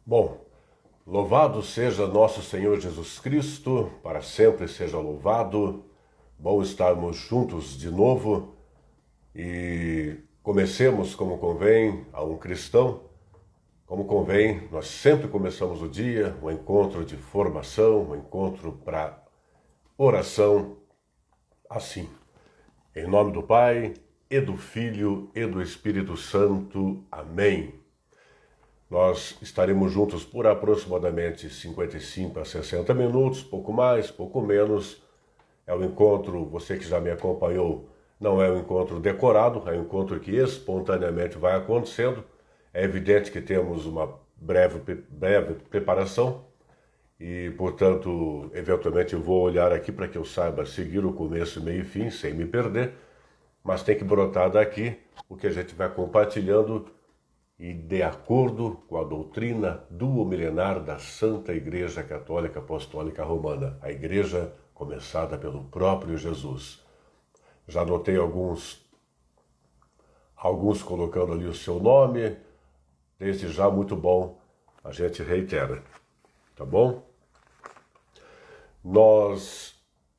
Bom, louvado seja nosso Senhor Jesus Cristo, para sempre seja louvado. Bom estarmos juntos de novo e comecemos como convém a um cristão. Como convém, nós sempre começamos o dia, um encontro de formação, um encontro para oração, assim. Em nome do Pai, e do Filho, e do Espírito Santo. Amém. Nós estaremos juntos por aproximadamente 55 a 60 minutos, pouco mais, pouco menos. É um encontro, você que já me acompanhou, não é um encontro decorado, é um encontro que espontaneamente vai acontecendo. É evidente que temos uma breve preparação e, portanto, eventualmente eu vou olhar aqui para que eu saiba seguir o começo, meio e fim, sem me perder, mas tem que brotar daqui o que a gente vai compartilhando e de acordo com a doutrina duomilenar da Santa Igreja Católica Apostólica Romana, a igreja começada pelo próprio Jesus. Já notei alguns colocando ali o seu nome, desde já muito bom, a gente reitera, tá bom? Nós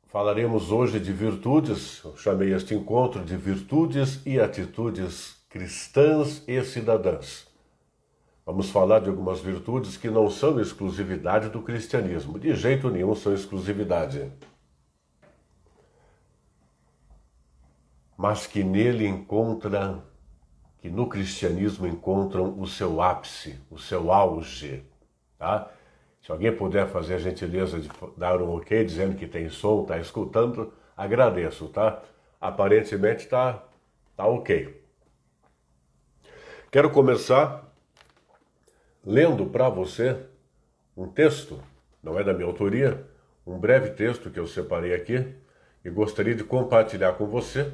falaremos hoje de virtudes, eu chamei este encontro de virtudes e atitudes cristãs e cidadãs. Vamos falar de algumas virtudes que não são exclusividade do cristianismo. De jeito nenhum são exclusividade. Mas que no cristianismo encontram o seu ápice, o seu auge. Tá? Se alguém puder fazer a gentileza de dar um ok, dizendo que tem som, está escutando, agradeço, tá? Aparentemente está ok. Quero começar lendo para você um texto, não é da minha autoria, um breve texto que eu separei aqui e gostaria de compartilhar com você.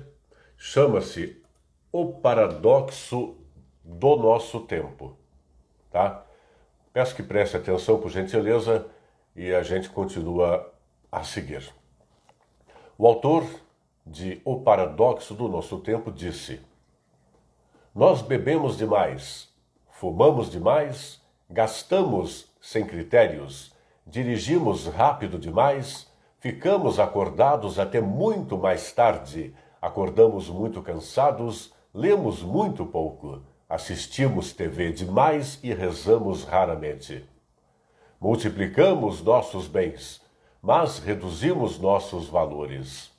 Chama-se O Paradoxo do Nosso Tempo. Tá? Peço que preste atenção, por gentileza, e a gente continua a seguir. O autor de O Paradoxo do Nosso Tempo disse: nós bebemos demais, fumamos demais, gastamos sem critérios, dirigimos rápido demais, ficamos acordados até muito mais tarde, acordamos muito cansados, lemos muito pouco, assistimos TV demais e rezamos raramente. Multiplicamos nossos bens, mas reduzimos nossos valores.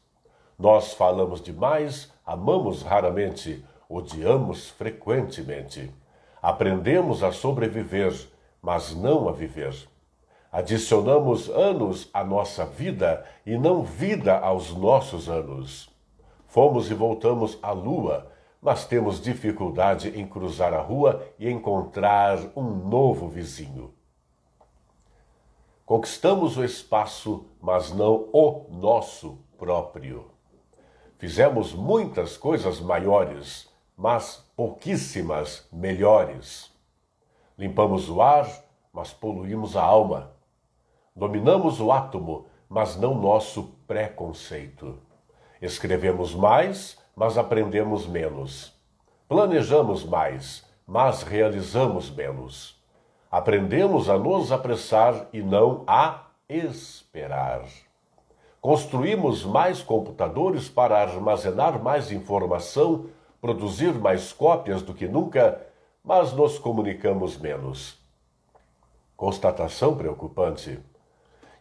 Nós falamos demais, amamos raramente, odiamos frequentemente. Aprendemos a sobreviver, mas não a viver. Adicionamos anos à nossa vida e não vida aos nossos anos. Fomos e voltamos à lua, mas temos dificuldade em cruzar a rua e encontrar um novo vizinho. Conquistamos o espaço, mas não o nosso próprio. Fizemos muitas coisas maiores, mas pouquíssimas melhores. Limpamos o ar, mas poluímos a alma. Dominamos o átomo, mas não nosso preconceito. Escrevemos mais, mas aprendemos menos. Planejamos mais, mas realizamos menos. Aprendemos a nos apressar e não a esperar. Construímos mais computadores para armazenar mais informação, produzir mais cópias do que nunca, mas nos comunicamos menos. Constatação preocupante.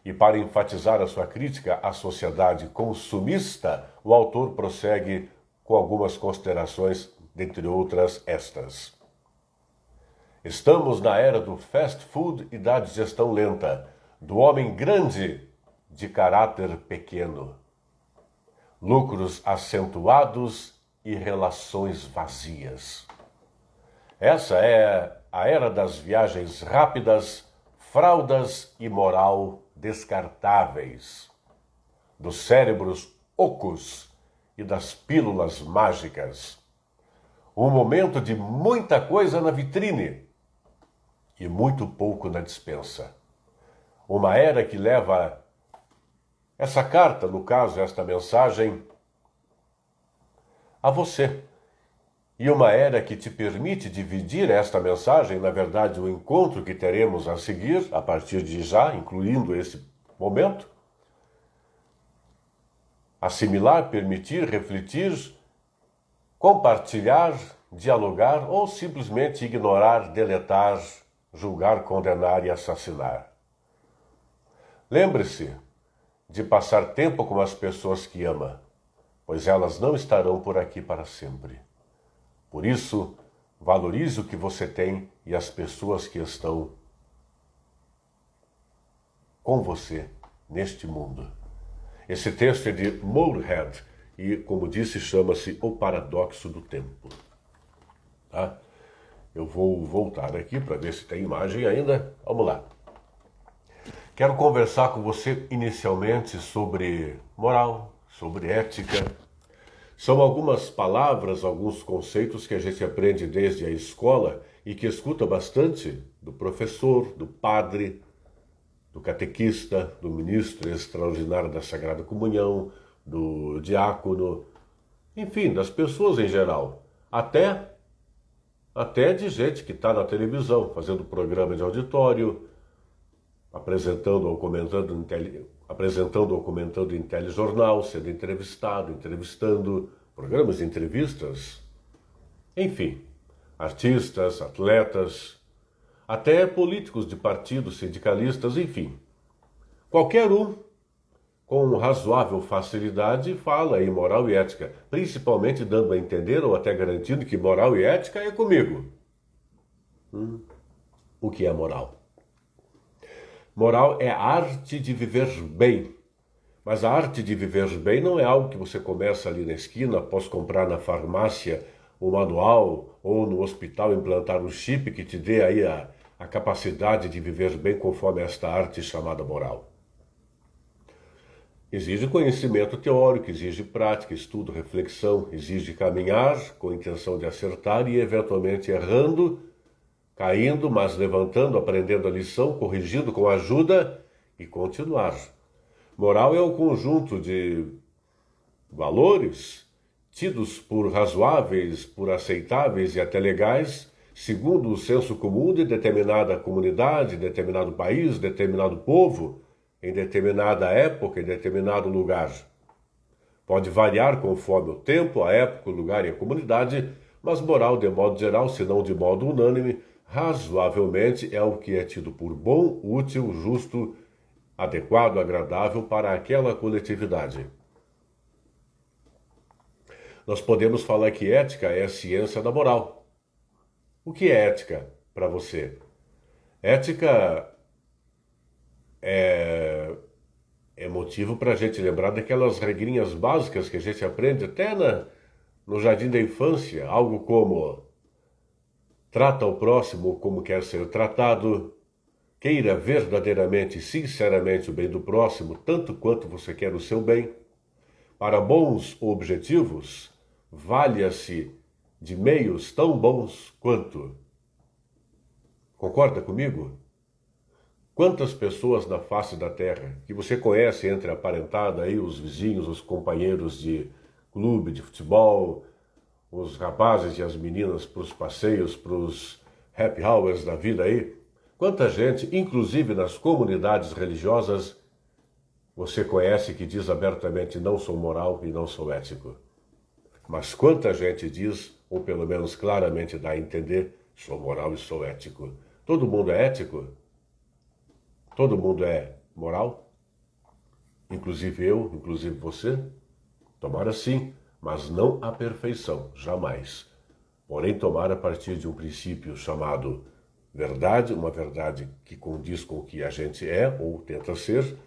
E para enfatizar a sua crítica à sociedade consumista, o autor prossegue com algumas considerações, dentre outras estas. Estamos na era do fast food e da digestão lenta, do homem grande de caráter pequeno. Lucros acentuados e relações vazias. Essa é a era das viagens rápidas, fraldas e moral descartáveis, dos cérebros ocos e das pílulas mágicas. Um momento de muita coisa na vitrine e muito pouco na despensa. Uma era que leva essa carta, no caso, esta mensagem, a você, E uma era que te permite dividir esta mensagem, na verdade, o encontro que teremos a seguir, a partir de já, incluindo esse momento. Assimilar, permitir, refletir, compartilhar, dialogar ou simplesmente ignorar, deletar, julgar, condenar e assassinar. Lembre-se de passar tempo com as pessoas que ama, pois elas não estarão por aqui para sempre. Por isso, valorize o que você tem e as pessoas que estão com você neste mundo. Esse texto é de Moorhead e, como disse, chama-se O Paradoxo do Tempo. Tá? Eu vou voltar aqui para ver se tem imagem ainda. Vamos lá. Quero conversar com você inicialmente sobre moral, sobre ética. São algumas palavras, alguns conceitos que a gente aprende desde a escola e que escuta bastante do professor, do padre, do catequista, do ministro extraordinário da Sagrada Comunhão, do diácono, enfim, das pessoas em geral. Até de gente que está na televisão, fazendo programa de auditório, apresentando ou comentando em telejornal, sendo entrevistado, entrevistando, programas de entrevistas, enfim, artistas, atletas, até políticos de partidos, sindicalistas, enfim. Qualquer um, com razoável facilidade, fala em moral e ética, principalmente dando a entender ou até garantindo que moral e ética é comigo. O que é moral? Moral é a arte de viver bem. Mas a arte de viver bem não é algo que você começa ali na esquina, após comprar na farmácia o manual ou no hospital implantar um chip que te dê aí a capacidade de viver bem conforme esta arte chamada moral. Exige conhecimento teórico, exige prática, estudo, reflexão, exige caminhar com a intenção de acertar e eventualmente errando, caindo, mas levantando, aprendendo a lição, corrigindo com ajuda e continuar. Moral é o conjunto de valores tidos por razoáveis, por aceitáveis e até legais, segundo o senso comum de determinada comunidade, determinado país, determinado povo, em determinada época, em determinado lugar. Pode variar conforme o tempo, a época, o lugar e a comunidade, mas moral, de modo geral, se não de modo unânime, razoavelmente é o que é tido por bom, útil, justo, adequado, agradável para aquela coletividade. Nós podemos falar que ética é a ciência da moral. O que é ética para você? Ética é motivo para a gente lembrar daquelas regrinhas básicas que a gente aprende até no jardim da infância, algo como trata o próximo como quer ser tratado, queira verdadeiramente e sinceramente o bem do próximo, tanto quanto você quer o seu bem. Para bons objetivos, valha-se de meios tão bons quanto. Concorda comigo? Quantas pessoas na face da terra que você conhece entre a parentada aí, os vizinhos, os companheiros de clube, de futebol, os rapazes e as meninas para os passeios, para os happy hours da vida aí? Quanta gente, inclusive nas comunidades religiosas, você conhece que diz abertamente não sou moral e não sou ético. Mas quanta gente diz, ou pelo menos claramente dá a entender, sou moral e sou ético. Todo mundo é ético? Todo mundo é moral? Inclusive eu, inclusive você? Tomara sim, mas não à perfeição, jamais. Porém, tomara a partir de um princípio chamado verdade, uma verdade que condiz com o que a gente é ou tenta ser,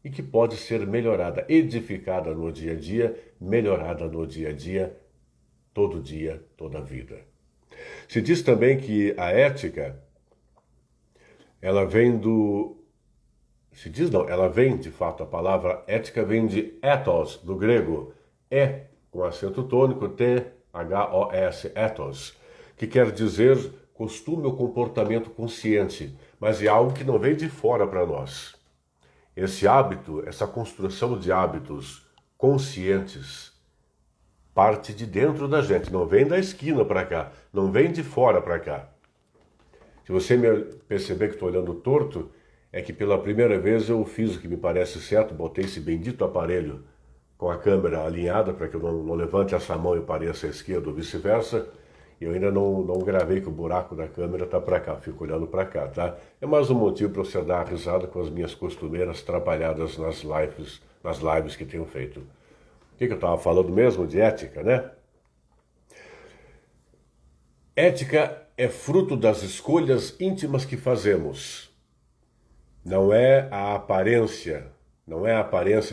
e que pode ser melhorada, edificada no dia a dia, melhorada no dia a dia, toda a vida. Se diz também que a ética, ela vem de fato, a palavra ética vem de ethos, do grego, com acento tônico, T-H-O-S, ethos, que quer dizer costume ou comportamento consciente, mas é algo que não vem de fora para nós. Esse hábito, essa construção de hábitos conscientes, parte de dentro da gente, não vem da esquina para cá, não vem de fora para cá. Se você me perceber que estou olhando torto, é que pela primeira vez eu fiz o que me parece certo, botei esse bendito aparelho com a câmera alinhada para que eu não levante essa mão e pareça à esquerda ou vice-versa. E eu ainda não gravei que o buraco da câmera está para cá, fico olhando para cá, tá? É mais um motivo para você dar risada com as minhas costumeiras trabalhadas nas lives que tenho feito. O que eu estava falando mesmo? De ética, né? Ética é fruto das escolhas íntimas que fazemos. Não é a aparência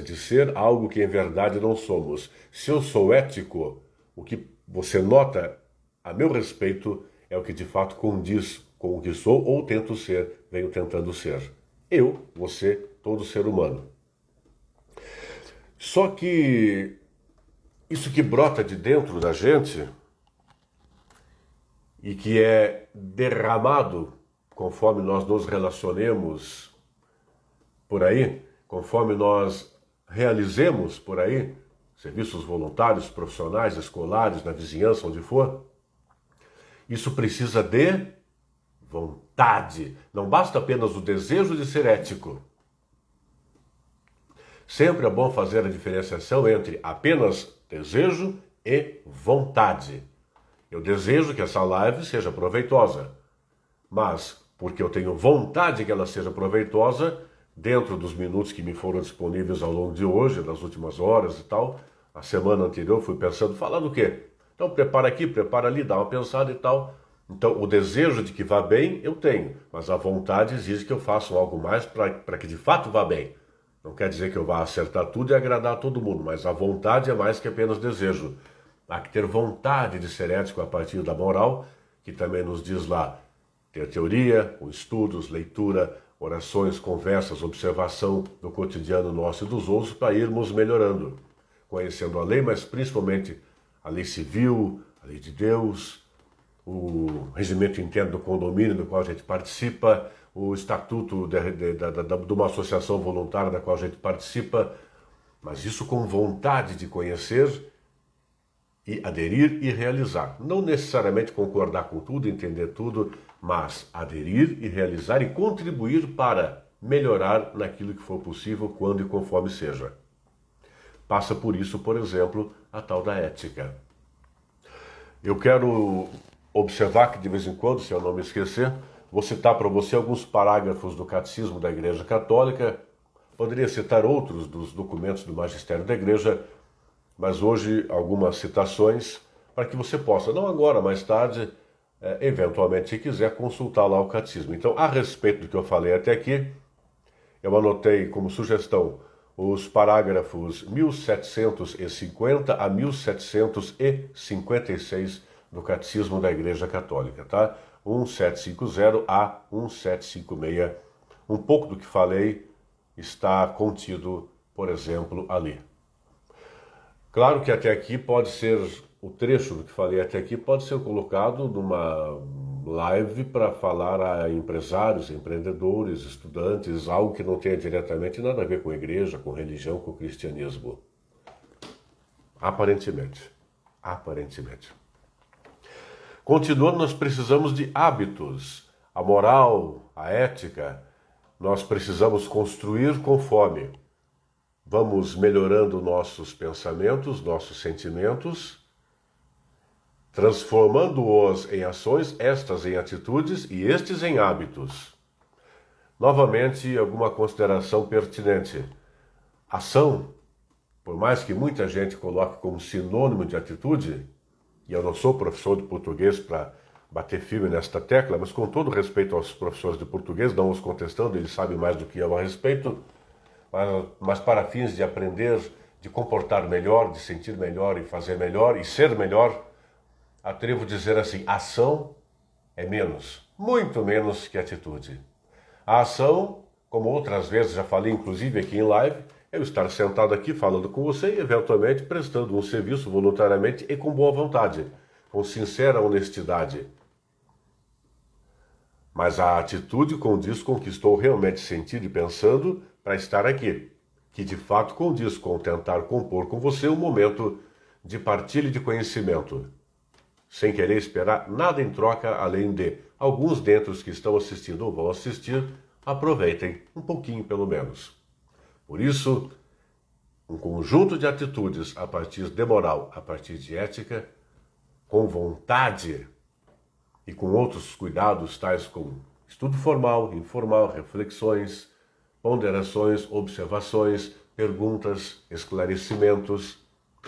de ser algo que em verdade não somos. Se eu sou ético, o que você nota a meu respeito é o que de fato condiz com o que sou ou tento ser, venho tentando ser. Eu, você, todo ser humano. Só que isso que brota de dentro da gente e que é derramado conforme nós nos relacionemos por aí, conforme nós realizemos por aí, serviços voluntários, profissionais, escolares, na vizinhança, onde for, isso precisa de vontade. Não basta apenas o desejo de ser ético. Sempre é bom fazer a diferenciação entre apenas desejo e vontade. Eu desejo que essa live seja proveitosa, mas porque eu tenho vontade que ela seja proveitosa, dentro dos minutos que me foram disponíveis ao longo de hoje, nas últimas horas e tal, a semana anterior fui pensando, falar do quê? Então prepara aqui, prepara ali, dá uma pensada e tal. Então o desejo de que vá bem eu tenho, mas a vontade exige que eu faça algo mais para que de fato vá bem. Não quer dizer que eu vá acertar tudo e agradar a todo mundo, mas a vontade é mais que apenas desejo. Há que ter vontade de ser ético a partir da moral, que também nos diz lá, ter teoria, estudos, leitura, orações, conversas, observação do cotidiano nosso e dos outros para irmos melhorando, conhecendo a lei, mas principalmente a lei civil, a lei de Deus, o regimento interno do condomínio do qual a gente participa, o estatuto de uma associação voluntária da qual a gente participa, mas isso com vontade de conhecer e aderir e realizar. Não necessariamente concordar com tudo, entender tudo, mas aderir e realizar e contribuir para melhorar naquilo que for possível, quando e conforme seja. Passa por isso, por exemplo, a tal da ética. Eu quero observar que de vez em quando, se eu não me esquecer, vou citar para você alguns parágrafos do Catecismo da Igreja Católica, poderia citar outros dos documentos do Magistério da Igreja, mas hoje algumas citações para que você possa, não agora, mais tarde, eventualmente, se quiser, consultar lá o Catecismo. Então, a respeito do que eu falei até aqui, eu anotei como sugestão os parágrafos 1750 a 1756 do Catecismo da Igreja Católica, tá? 1750 a 1756. Um pouco do que falei está contido, por exemplo, ali. Claro que até aqui pode ser, o trecho do que falei até aqui pode ser colocado numa live para falar a empresários, empreendedores, estudantes, algo que não tenha diretamente nada a ver com a igreja, com religião, com o cristianismo. Aparentemente. Continuando, nós precisamos de hábitos. A moral, a ética, nós precisamos construir conforme vamos melhorando nossos pensamentos, nossos sentimentos, transformando-os em ações, estas em atitudes e estes em hábitos. Novamente, alguma consideração pertinente. Ação, por mais que muita gente coloque como sinônimo de atitude, e eu não sou professor de português para bater firme nesta tecla, mas com todo respeito aos professores de português, não os contestando, eles sabem mais do que eu a respeito, mas para fins de aprender, de comportar melhor, de sentir melhor e fazer melhor e ser melhor, atrevo a dizer assim, ação é menos, muito menos que atitude. A ação, como outras vezes já falei, inclusive aqui em live, é eu estar sentado aqui falando com você e eventualmente prestando um serviço voluntariamente e com boa vontade, com sincera honestidade. Mas a atitude condiz com o que estou realmente sentindo e pensando para estar aqui, que de fato condiz com tentar compor com você um momento de partilha de conhecimento, sem querer esperar nada em troca, além de alguns dentre que estão assistindo ou vão assistir, aproveitem um pouquinho pelo menos. Por isso, um conjunto de atitudes a partir de moral, a partir de ética, com vontade e com outros cuidados, tais como estudo formal, informal, reflexões, ponderações, observações, perguntas, esclarecimentos,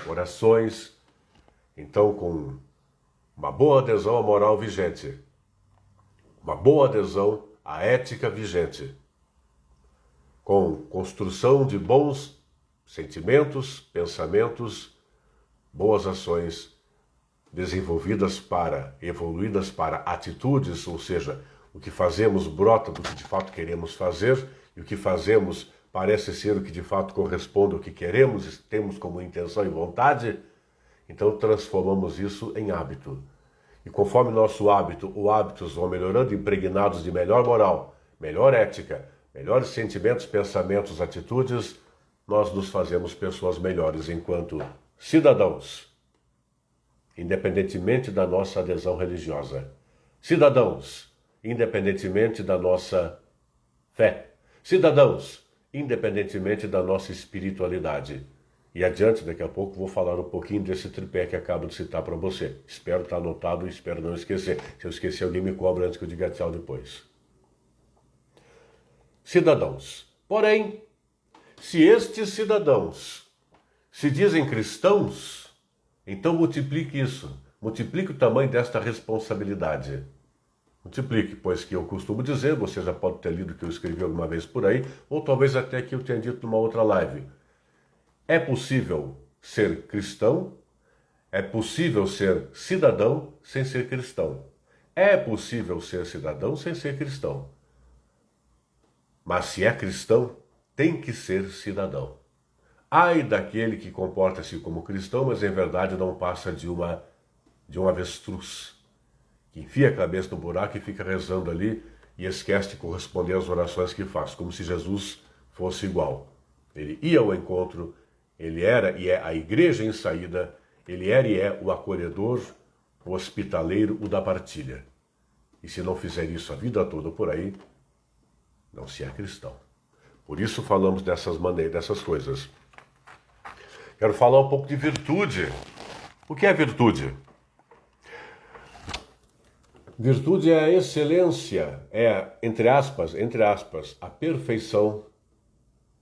orações. Então, com uma boa adesão à moral vigente, uma boa adesão à ética vigente, com construção de bons sentimentos, pensamentos, boas ações desenvolvidas evoluídas para atitudes, ou seja, o que fazemos brota do que de fato queremos fazer, e o que fazemos parece ser o que de fato corresponde ao que queremos, temos como intenção e vontade, então transformamos isso em hábito. E conforme nosso hábito, os hábitos vão melhorando, impregnados de melhor moral, melhor ética, melhores sentimentos, pensamentos, atitudes, nós nos fazemos pessoas melhores enquanto cidadãos, independentemente da nossa adesão religiosa. Cidadãos, independentemente da nossa fé. Cidadãos, independentemente da nossa espiritualidade. E adiante, daqui a pouco, vou falar um pouquinho desse tripé que acabo de citar para você. Espero estar anotado e espero não esquecer. Se eu esquecer, alguém me cobra antes que eu diga tchau depois. Cidadãos. Porém, se estes cidadãos se dizem cristãos, então multiplique isso. Multiplique o tamanho desta responsabilidade. Multiplique, pois que eu costumo dizer, você já pode ter lido que eu escrevi alguma vez por aí, ou talvez até que eu tenha dito numa outra live. É possível ser cristão, é possível ser cidadão sem ser cristão. É possível ser cidadão sem ser cristão. Mas se é cristão, tem que ser cidadão. Ai daquele que comporta-se como cristão, mas em verdade não passa de um avestruz, que enfia a cabeça no buraco e fica rezando ali e esquece de corresponder às orações que faz, como se Jesus fosse igual. Ele ia ao encontro, ele era e é a igreja em saída, ele era e é o acolhedor, o hospitaleiro, o da partilha. E se não fizer isso a vida toda por aí, não se é cristão. Por isso falamos dessas coisas. Quero falar um pouco de virtude. O que é virtude? Virtude é a excelência, entre aspas, a perfeição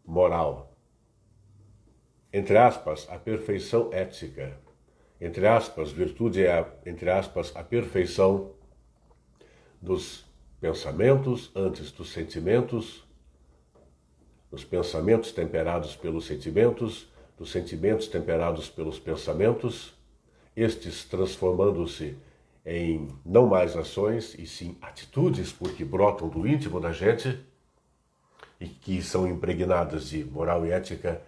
moral. Entre aspas, a perfeição ética. Entre aspas, virtude é, entre aspas, a perfeição dos pensamentos antes dos sentimentos, dos pensamentos temperados pelos sentimentos, dos sentimentos temperados pelos pensamentos, estes transformando-se em não mais ações, e sim atitudes, porque brotam do íntimo da gente, e que são impregnadas de moral e ética,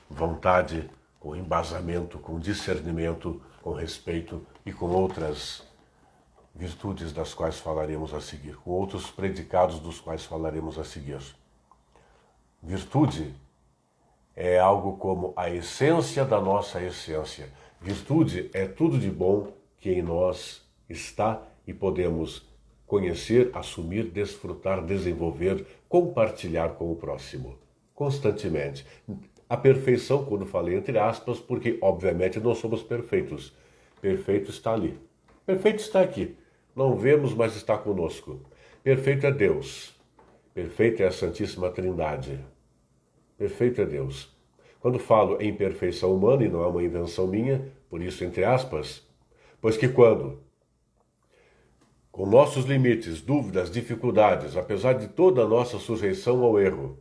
vontade, com embasamento, com discernimento, com respeito e com outras virtudes das quais falaremos a seguir, com outros predicados dos quais falaremos a seguir. Virtude é algo como a essência da nossa essência. Virtude é tudo de bom que em nós está e podemos conhecer, assumir, desfrutar, desenvolver, compartilhar com o próximo, constantemente. A perfeição, quando falei entre aspas, porque obviamente não somos perfeitos. Perfeito está ali. Perfeito está aqui. Não vemos, mas está conosco. Perfeito é Deus. Perfeito é a Santíssima Trindade. Perfeito é Deus. Quando falo em perfeição humana, e não é uma invenção minha, por isso entre aspas, pois que quando, com nossos limites, dúvidas, dificuldades, apesar de toda a nossa sujeição ao erro,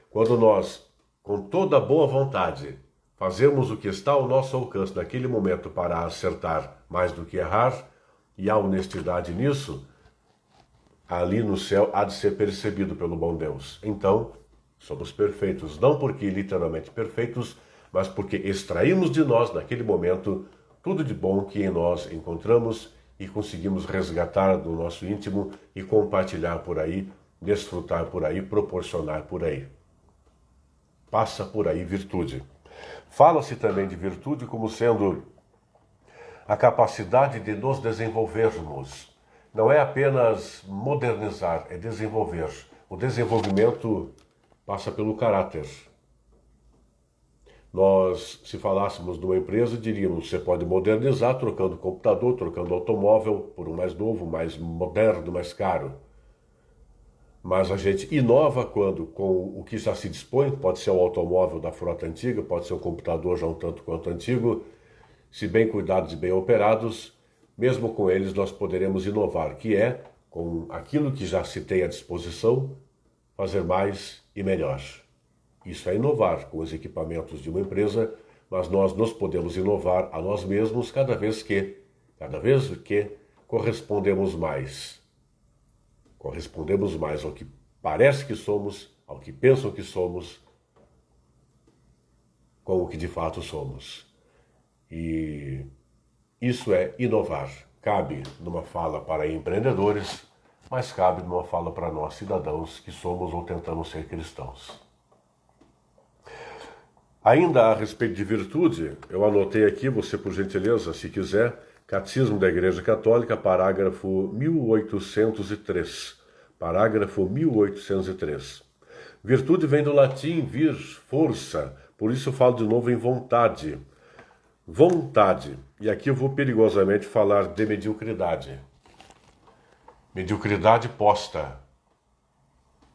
quando nós, com toda a boa vontade, fazemos o que está ao nosso alcance naquele momento para acertar mais do que errar, e há honestidade nisso, ali no céu há de ser percebido pelo bom Deus. Então, somos perfeitos, não porque literalmente perfeitos, mas porque extraímos de nós, naquele momento, tudo de bom que em nós encontramos e conseguimos resgatar do nosso íntimo e compartilhar por aí, desfrutar por aí, proporcionar por aí. Passa por aí virtude. Fala-se também de virtude como sendo a capacidade de nos desenvolvermos. Não é apenas modernizar, é desenvolver. O desenvolvimento passa pelo caráter. Nós, se falássemos de uma empresa, diríamos, você pode modernizar trocando computador, trocando automóvel por um mais novo, mais moderno, mais caro. Mas a gente inova quando, com o que já se dispõe, pode ser o automóvel da frota antiga, pode ser o computador já um tanto quanto antigo, se bem cuidados e bem operados, mesmo com eles nós poderemos inovar, que é, com aquilo que já se tem à disposição, fazer mais e melhor. Isso é inovar com os equipamentos de uma empresa, mas nós nos podemos inovar a nós mesmos cada vez que correspondemos mais. Correspondemos mais ao que parece que somos, ao que pensam que somos, com o que de fato somos. E isso é inovar. Cabe numa fala para empreendedores, mas cabe numa fala para nós cidadãos que somos ou tentamos ser cristãos. Ainda a respeito de virtude, eu anotei aqui, você por gentileza, se quiser, Catecismo da Igreja Católica, parágrafo 1803. Parágrafo 1803. Virtude vem do latim vir, força, por isso eu falo de novo em vontade. Vontade. E aqui eu vou perigosamente falar de mediocridade. Mediocridade posta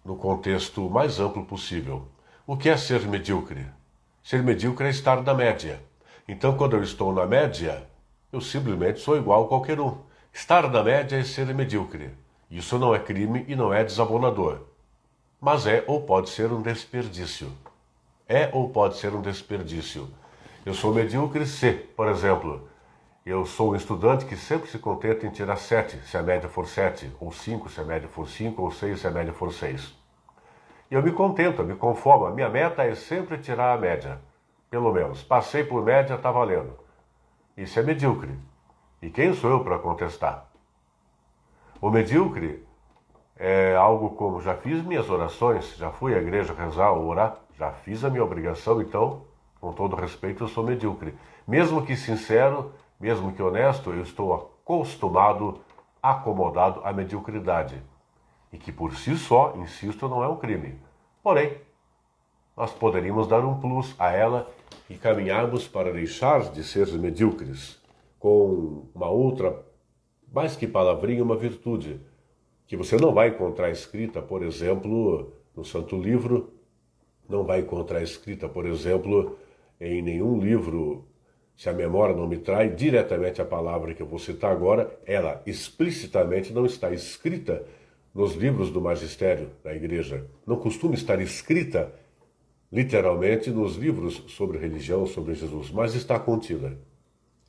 no contexto mais amplo possível. O que é ser medíocre? Ser medíocre é estar na média. Então, quando eu estou na média, eu simplesmente sou igual a qualquer um. Estar na média é ser medíocre. Isso não é crime e não é desabonador. Mas é ou pode ser um desperdício. É ou pode ser um desperdício. Eu sou medíocre se, por exemplo, eu sou um estudante que sempre se contenta em tirar 7, se a média for 7, ou 5, se a média for 5, ou 6, se a média for 6. E eu me contento, eu me conformo. A minha meta é sempre tirar a média. Pelo menos. Passei por média, está valendo. Isso é medíocre. E quem sou eu para contestar? O medíocre é algo como, já fiz minhas orações, já fui à igreja rezar ou orar, já fiz a minha obrigação, então, com todo respeito, eu sou medíocre. Mesmo que sincero, mesmo que honesto, eu estou acostumado, acomodado à mediocridade. E que por si só, insisto, não é um crime. Porém, nós poderíamos dar um plus a ela e caminharmos para deixar de ser medíocres com uma outra, mais que palavrinha, uma virtude, que você não vai encontrar escrita, por exemplo, no Santo Livro, não vai encontrar escrita, por exemplo, em nenhum livro, se a memória não me trai, diretamente a palavra que eu vou citar agora, ela explicitamente não está escrita nos livros do magistério da igreja. Não costuma estar escrita literalmente nos livros sobre religião, sobre Jesus, mas está contida.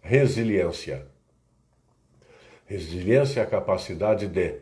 Resiliência. Resiliência é a capacidade de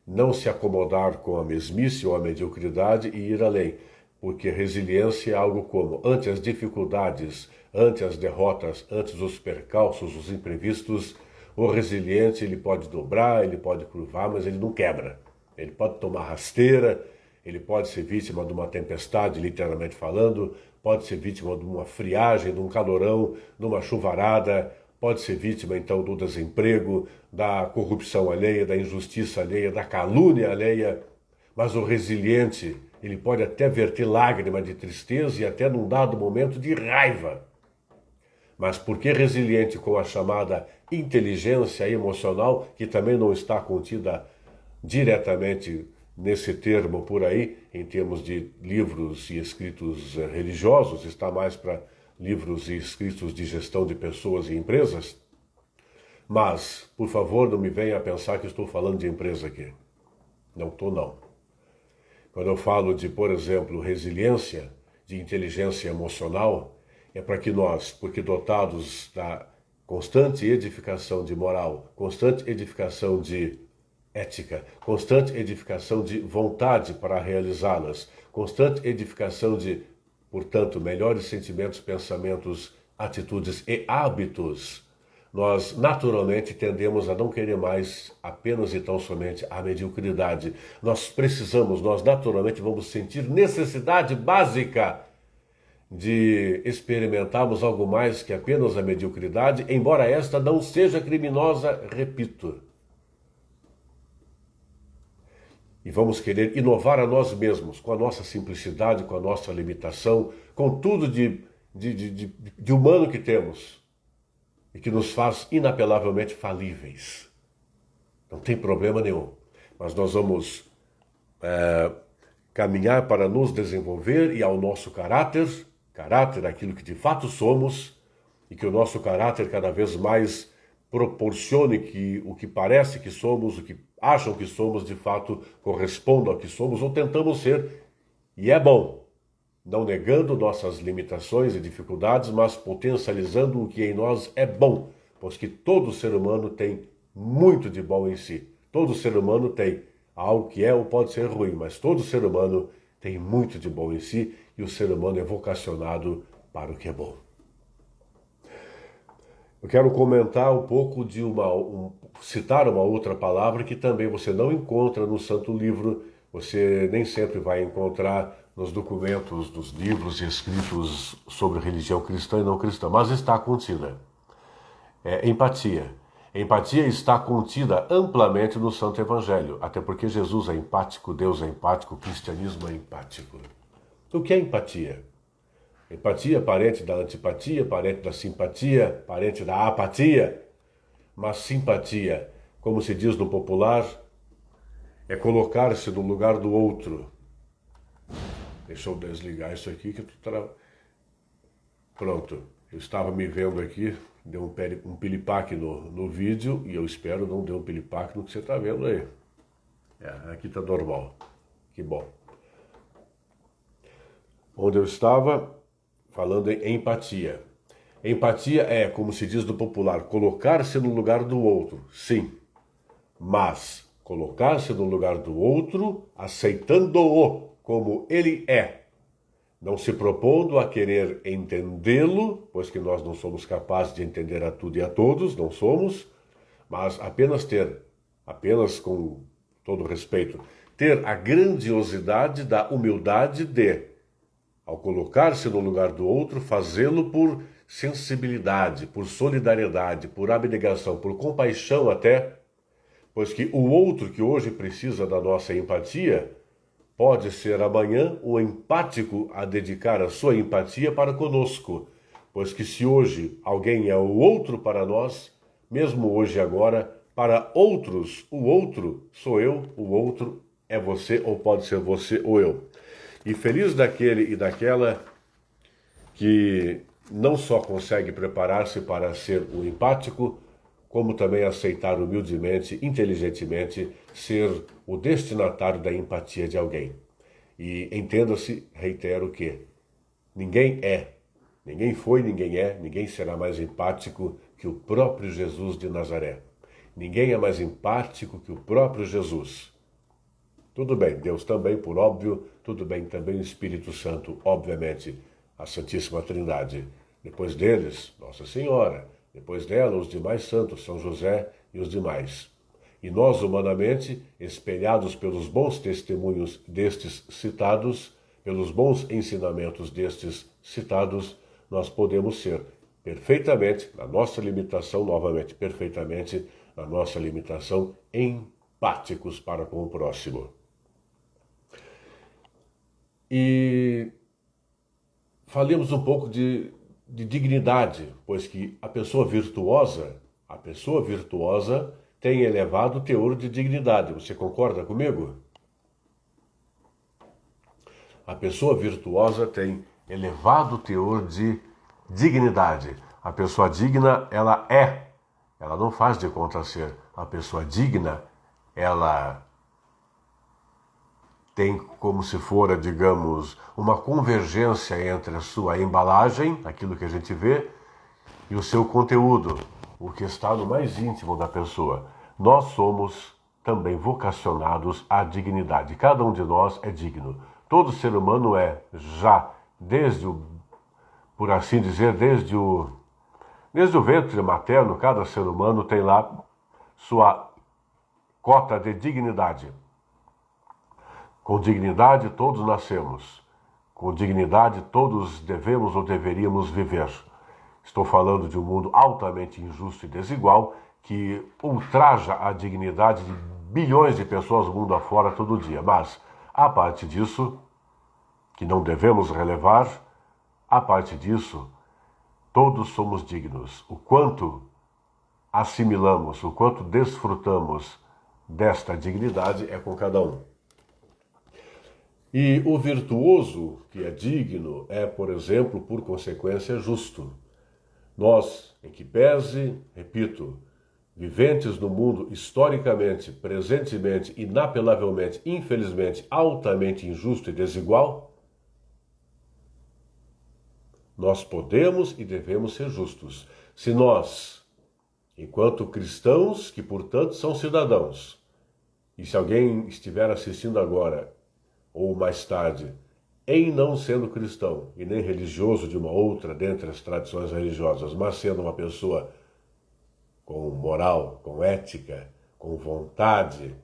não se acomodar com a mesmice ou a mediocridade e ir além, porque resiliência é algo como, ante as dificuldades, ante as derrotas, ante os percalços, os imprevistos, o resiliente ele pode dobrar, ele pode curvar, mas ele não quebra. Ele pode tomar rasteira, ele pode ser vítima de uma tempestade, literalmente falando, pode ser vítima de uma friagem, de um calorão, de uma chuvarada, pode ser vítima então do desemprego, da corrupção alheia, da injustiça alheia, da calúnia alheia, mas o resiliente, ele pode até verter lágrima de tristeza e até num dado momento de raiva. Mas porque resiliente com a chamada inteligência emocional, que também não está contida diretamente nesse termo por aí, em termos de livros e escritos religiosos, está mais para livros e escritos de gestão de pessoas e empresas. Mas, por favor, não me venha a pensar que estou falando de empresa aqui. Não estou, não. Quando eu falo de, por exemplo, resiliência, de inteligência emocional, é para que nós, porque dotados da constante edificação de moral, constante edificação de ética, constante edificação de vontade para realizá-las, constante edificação de, portanto, melhores sentimentos, pensamentos, atitudes e hábitos, nós naturalmente tendemos a não querer mais apenas e tão somente a mediocridade. Nós naturalmente vamos sentir necessidade básica de experimentarmos algo mais que apenas a mediocridade, embora esta não seja criminosa, repito. E vamos querer inovar a nós mesmos, com a nossa simplicidade, com a nossa limitação, com tudo de humano que temos e que nos faz inapelavelmente falíveis. Não tem problema nenhum, mas nós vamos caminhar para nos desenvolver e ao nosso caráter, aquilo que de fato somos, e que o nosso caráter cada vez mais proporcione que o que parece que somos, o que acham que somos, de fato corresponda ao que somos ou tentamos ser. E é bom, não negando nossas limitações e dificuldades, mas potencializando o que em nós é bom, pois que todo ser humano tem muito de bom em si. Todo ser humano tem algo que é ou pode ser ruim, mas todo ser humano tem muito de bom em si e o ser humano é vocacionado para o que é bom. Eu quero comentar um pouco de citar uma outra palavra que também você não encontra no Santo Livro, você nem sempre vai encontrar nos documentos dos livros escritos sobre religião cristã e não cristã, mas está contida. É empatia. Empatia está contida amplamente no Santo Evangelho, até porque Jesus é empático, Deus é empático, o cristianismo é empático. O que é empatia? Empatia, parente da antipatia, parente da simpatia, parente da apatia. Mas simpatia, como se diz no popular, é colocar-se no lugar do outro. Deixa eu desligar isso aqui que Pronto, eu estava me vendo aqui, deu um pilipaque no vídeo e eu espero não dê um pilipaque no que você está vendo aí. Aqui está normal, que bom. Onde eu estava... falando em empatia. Empatia é, como se diz no popular, colocar-se no lugar do outro, sim. Mas colocar-se no lugar do outro, aceitando-o como ele é. Não se propondo a querer entendê-lo, pois que nós não somos capazes de entender a tudo e a todos, não somos, mas apenas com todo respeito, ter a grandiosidade da humildade de, ao colocar-se no lugar do outro, fazê-lo por sensibilidade, por solidariedade, por abnegação, por compaixão até, pois que o outro que hoje precisa da nossa empatia pode ser amanhã o empático a dedicar a sua empatia para conosco, pois que se hoje alguém é o outro para nós, mesmo hoje e agora, para outros o outro sou eu, o outro é você ou pode ser você ou eu. E feliz daquele e daquela que não só consegue preparar-se para ser o empático, como também aceitar humildemente, inteligentemente, ser o destinatário da empatia de alguém. E entenda-se, reitero que ninguém foi, ninguém é, ninguém será mais empático que o próprio Jesus de Nazaré. Ninguém é mais empático que o próprio Jesus. Tudo bem, Deus também, por óbvio, tudo bem também o Espírito Santo, obviamente, a Santíssima Trindade. Depois deles, Nossa Senhora, depois dela, os demais santos, São José e os demais. E nós, humanamente, espelhados pelos bons testemunhos destes citados, pelos bons ensinamentos destes citados, nós podemos ser perfeitamente, na nossa limitação, novamente, perfeitamente, na nossa limitação, empáticos para com o próximo. E falemos um pouco de dignidade, pois que a pessoa virtuosa tem elevado teor de dignidade. Você concorda comigo? A pessoa virtuosa tem elevado teor de dignidade. A pessoa digna, ela não faz de conta ser. A pessoa digna, ela tem como se fora, digamos, uma convergência entre a sua embalagem, aquilo que a gente vê, e o seu conteúdo, o que está no mais íntimo da pessoa. Nós somos também vocacionados à dignidade. Cada um de nós é digno. Todo ser humano é já, por assim dizer, desde o ventre materno, cada ser humano tem lá sua cota de dignidade. Com dignidade todos nascemos. com dignidade todos devemos ou deveríamos viver. Estou falando de um mundo altamente injusto e desigual que ultraja a dignidade de bilhões de pessoas mundo afora todo dia. Mas, a parte disso, que não devemos relevar, a parte disso, todos somos dignos. O quanto assimilamos, o quanto desfrutamos desta dignidade é com cada um. E o virtuoso, que é digno, é, por exemplo, por consequência, justo. Nós, em que pese, repito, viventes no mundo historicamente, presentemente, inapelavelmente, infelizmente, altamente injusto e desigual, nós podemos e devemos ser justos. Se nós, enquanto cristãos, que portanto são cidadãos, e se alguém estiver assistindo agora, ou mais tarde, em não sendo cristão e nem religioso de uma outra dentre as tradições religiosas, mas sendo uma pessoa com moral, com ética, com vontade,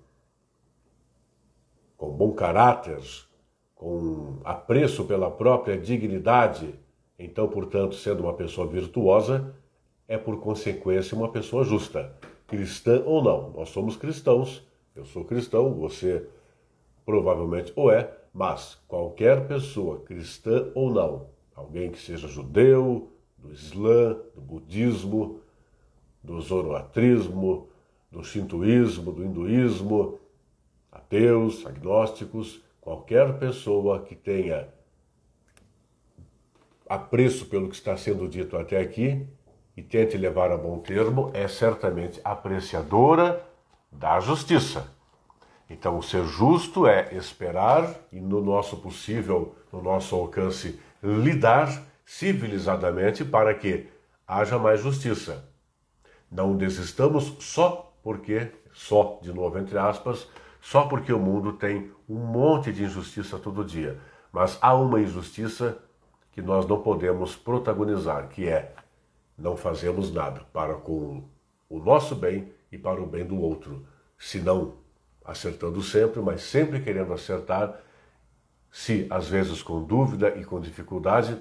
com bom caráter, com apreço pela própria dignidade, então, portanto, sendo uma pessoa virtuosa, é por consequência uma pessoa justa, cristã ou não. Nós somos cristãos, eu sou cristão, você provavelmente o é, mas qualquer pessoa, cristã ou não, alguém que seja judeu, do Islã, do budismo, do zoroatrismo, do shintoísmo, do hinduísmo, ateus, agnósticos, qualquer pessoa que tenha apreço pelo que está sendo dito até aqui e tente levar a bom termo, é certamente apreciadora da justiça. Então, ser justo é esperar e, no nosso possível, no nosso alcance, lidar civilizadamente para que haja mais justiça. Não desistamos de novo, entre aspas, só porque o mundo tem um monte de injustiça todo dia. Mas há uma injustiça que nós não podemos protagonizar, que é não fazermos nada para com o nosso bem e para o bem do outro, senão acertando sempre, mas sempre querendo acertar, se às vezes com dúvida e com dificuldade,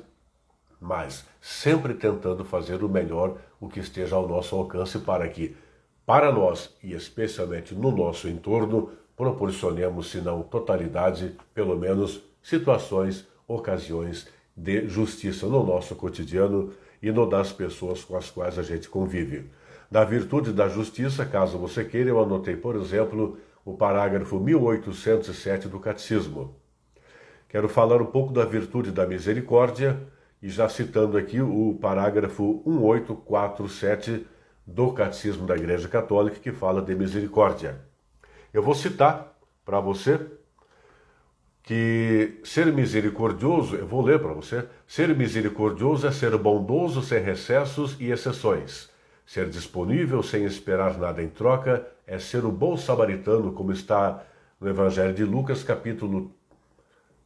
mas sempre tentando fazer o melhor, o que esteja ao nosso alcance para que, para nós e especialmente no nosso entorno, proporcionemos, se não totalidade, pelo menos situações, ocasiões de justiça no nosso cotidiano e no das pessoas com as quais a gente convive. Da virtude da justiça, caso você queira, eu anotei, por exemplo, o parágrafo 1807 do Catecismo. Quero falar um pouco da virtude da misericórdia, e já citando aqui o parágrafo 1847 do Catecismo da Igreja Católica, que fala de misericórdia. Eu vou citar para você que ser misericordioso, eu vou ler para você, ser misericordioso é ser bondoso sem recessos e exceções. Ser disponível sem esperar nada em troca é ser o bom samaritano, como está no Evangelho de Lucas,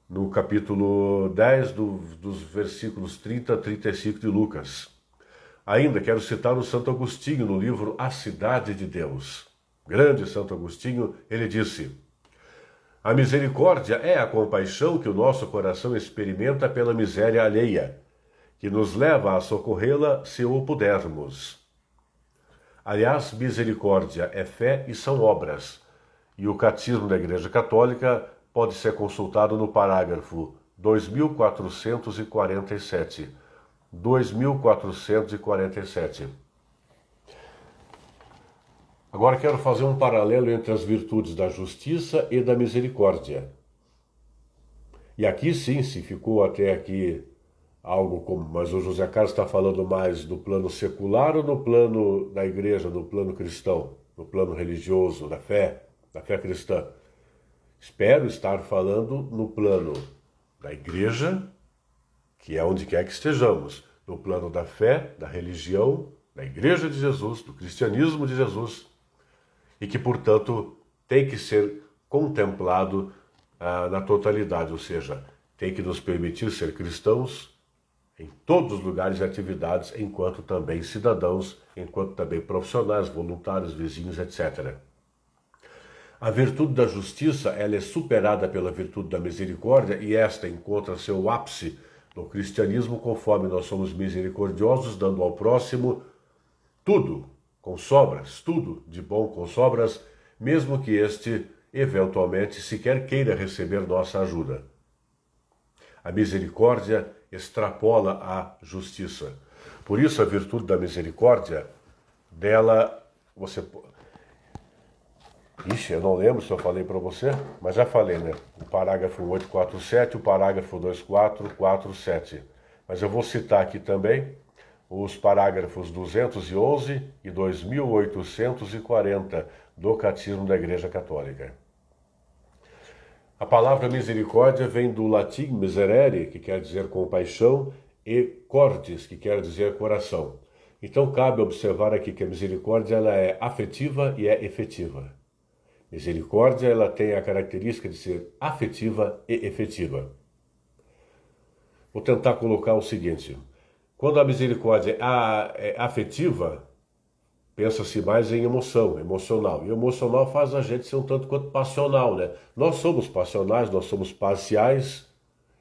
no capítulo 10, dos versículos 30 a 35 de Lucas. Ainda quero citar o Santo Agostinho, no livro A Cidade de Deus. Grande Santo Agostinho, ele disse: a misericórdia é a compaixão que o nosso coração experimenta pela miséria alheia, que nos leva a socorrê-la se o pudermos. Aliás, misericórdia é fé e são obras, e o Catecismo da Igreja Católica pode ser consultado no parágrafo 2447. 2447. Agora quero fazer um paralelo entre as virtudes da justiça e da misericórdia. E aqui sim, se ficou até aqui algo como, mas o José Carlos está falando mais do plano secular ou no plano da igreja, no plano cristão, no plano religioso, da fé cristã? Espero estar falando no plano da igreja, que é onde quer que estejamos, no plano da fé, da religião, da igreja de Jesus, do cristianismo de Jesus, e que, portanto, tem que ser contemplado na totalidade, ou seja, tem que nos permitir ser cristãos em todos os lugares e atividades, enquanto também cidadãos, enquanto também profissionais, voluntários, vizinhos, etc. A virtude da justiça, ela é superada pela virtude da misericórdia e esta encontra seu ápice no cristianismo conforme nós somos misericordiosos, dando ao próximo tudo com sobras, tudo de bom com sobras, mesmo que este eventualmente sequer queira receber nossa ajuda. A misericórdia extrapola a justiça. Por isso a virtude da misericórdia, dela você... Ixi, eu não lembro se eu falei para você, mas já falei, né? O parágrafo 847, o parágrafo 2447. Mas eu vou citar aqui também os parágrafos 211 e 2840 do Catecismo da Igreja Católica. A palavra misericórdia vem do latim miserere, que quer dizer compaixão, e cordis, que quer dizer coração. Então cabe observar aqui que a misericórdia ela é afetiva e é efetiva. Misericórdia ela tem a característica de ser afetiva e efetiva. Vou tentar colocar o seguinte: quando a misericórdia é afetiva, pensa-se mais em emoção, emocional. E o emocional faz a gente ser um tanto quanto passional, né? Nós somos passionais, nós somos parciais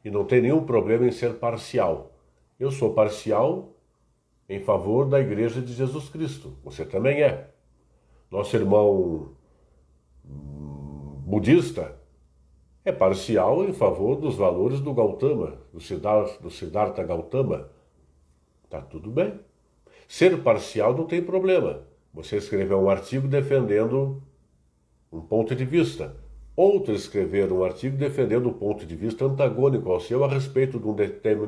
e não tem nenhum problema em ser parcial. Eu sou parcial em favor da Igreja de Jesus Cristo. Você também é. Nosso irmão budista é parcial em favor dos valores do Gautama, do Siddhartha Gautama. Tá tudo bem. Ser parcial não tem problema. Você escreveu um artigo defendendo um ponto de vista. Outro escrever um artigo defendendo um ponto de vista antagônico ao seu a respeito de um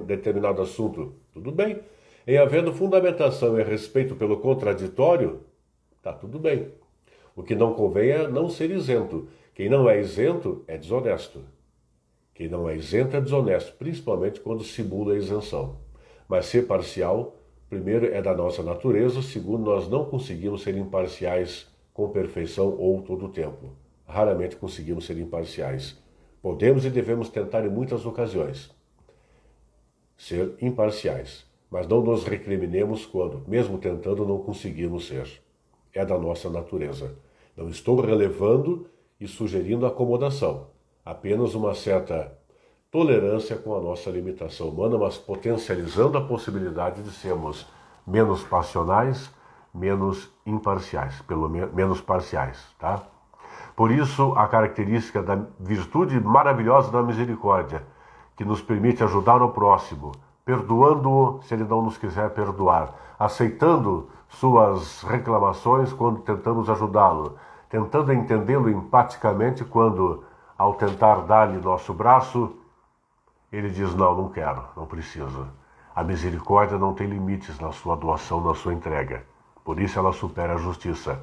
determinado assunto. Tudo bem. Em havendo fundamentação e respeito pelo contraditório, tá tudo bem. O que não convém é não ser isento. Quem não é isento é desonesto. Quem não é isento é desonesto, principalmente quando simula a isenção. Mas ser parcial, primeiro, é da nossa natureza, segundo, nós não conseguimos ser imparciais com perfeição ou todo o tempo. Raramente conseguimos ser imparciais. Podemos e devemos tentar em muitas ocasiões ser imparciais, mas não nos recriminemos quando, mesmo tentando, não conseguimos ser. É da nossa natureza. Não estou relevando e sugerindo acomodação, apenas uma certa tolerância com a nossa limitação humana, mas potencializando a possibilidade de sermos menos passionais, menos imparciais, pelo menos parciais, tá? Por isso, a característica da virtude maravilhosa da misericórdia, que nos permite ajudar o próximo, perdoando-o se ele não nos quiser perdoar, aceitando suas reclamações quando tentamos ajudá-lo, tentando entendê-lo empaticamente quando, ao tentar dar-lhe nosso braço, ele diz: não quero, não preciso. A misericórdia não tem limites na sua doação, na sua entrega. Por isso ela supera a justiça.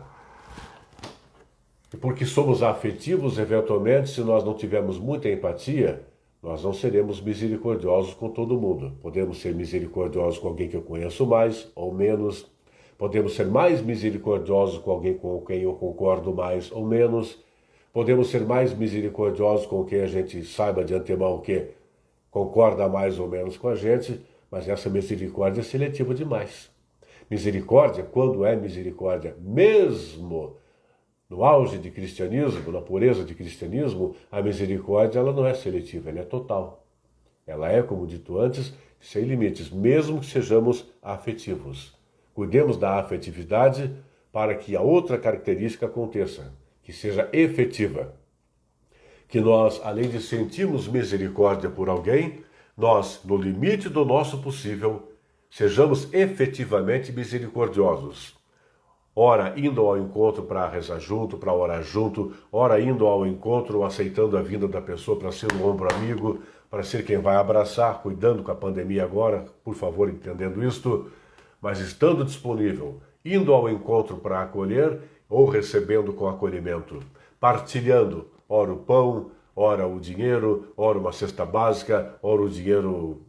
E porque somos afetivos, eventualmente, se nós não tivermos muita empatia, nós não seremos misericordiosos com todo mundo. Podemos ser misericordiosos com alguém que eu conheço mais ou menos. Podemos ser mais misericordiosos com alguém com quem eu concordo mais ou menos. Podemos ser mais misericordiosos com quem a gente saiba de antemão que concorda mais ou menos com a gente, mas essa misericórdia é seletiva demais. Misericórdia, quando é misericórdia, mesmo no auge de cristianismo, na pureza de cristianismo, a misericórdia ela não é seletiva, ela é total. Ela é, como dito antes, sem limites, mesmo que sejamos afetivos. Cuidemos da afetividade para que a outra característica aconteça, que seja efetiva. Que nós, além de sentirmos misericórdia por alguém, nós, no limite do nosso possível, sejamos efetivamente misericordiosos. Ora indo ao encontro para rezar junto, para orar junto, ora indo ao encontro, aceitando a vinda da pessoa para ser um ombro amigo, para ser quem vai abraçar, cuidando com a pandemia agora, por favor, entendendo isto, mas estando disponível, indo ao encontro para acolher ou recebendo com acolhimento, partilhando, ora o pão, ora o dinheiro, ora uma cesta básica, ora o dinheiro,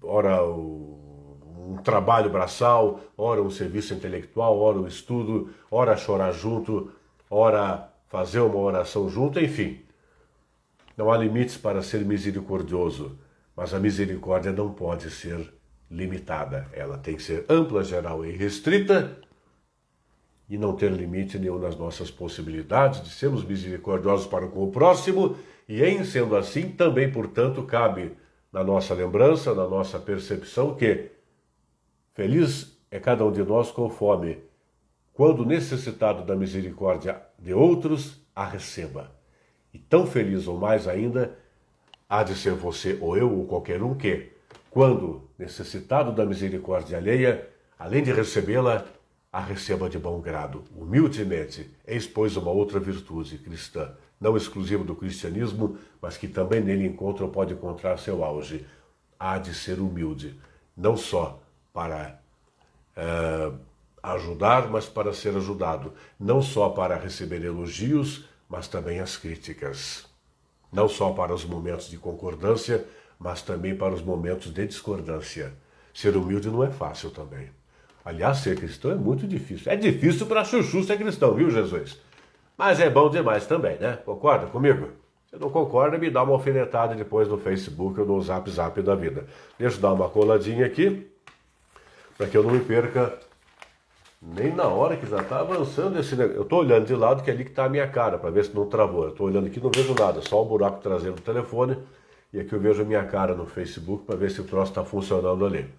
ora um trabalho braçal, ora um serviço intelectual, ora um estudo, ora chorar junto, ora fazer uma oração junto, enfim. Não há limites para ser misericordioso, mas a misericórdia não pode ser limitada. Ela tem que ser ampla, geral e restrita, e não ter limite nenhum nas nossas possibilidades de sermos misericordiosos para com o próximo, e em sendo assim, também, portanto, cabe na nossa lembrança, na nossa percepção, que feliz é cada um de nós conforme, quando necessitado da misericórdia de outros, a receba. E tão feliz ou mais ainda, há de ser você ou eu ou qualquer um que, quando necessitado da misericórdia alheia, além de recebê-la, a receba de bom grado, humildemente. Eis, pois, uma outra virtude cristã, não exclusiva do cristianismo, mas que também nele encontra ou pode encontrar seu auge. Há de ser humilde, não só para ajudar, mas para ser ajudado. Não só para receber elogios, mas também as críticas. Não só para os momentos de concordância, mas também para os momentos de discordância. Ser humilde não é fácil também. Aliás, ser cristão é muito difícil. É difícil para chuchu ser cristão, viu, Jesus? Mas é bom demais também, né? Concorda comigo? Se não concorda, me dá uma alfinetada depois no Facebook ou no Zap Zap da vida. Deixa eu dar uma coladinha aqui, para que eu não me perca nem na hora que já está avançando esse negócio. Eu estou olhando de lado, que é ali que está a minha cara, para ver se não travou. Eu estou olhando aqui e não vejo nada, só o buraco traseiro do telefone. E aqui eu vejo a minha cara no Facebook para ver se o troço está funcionando ali.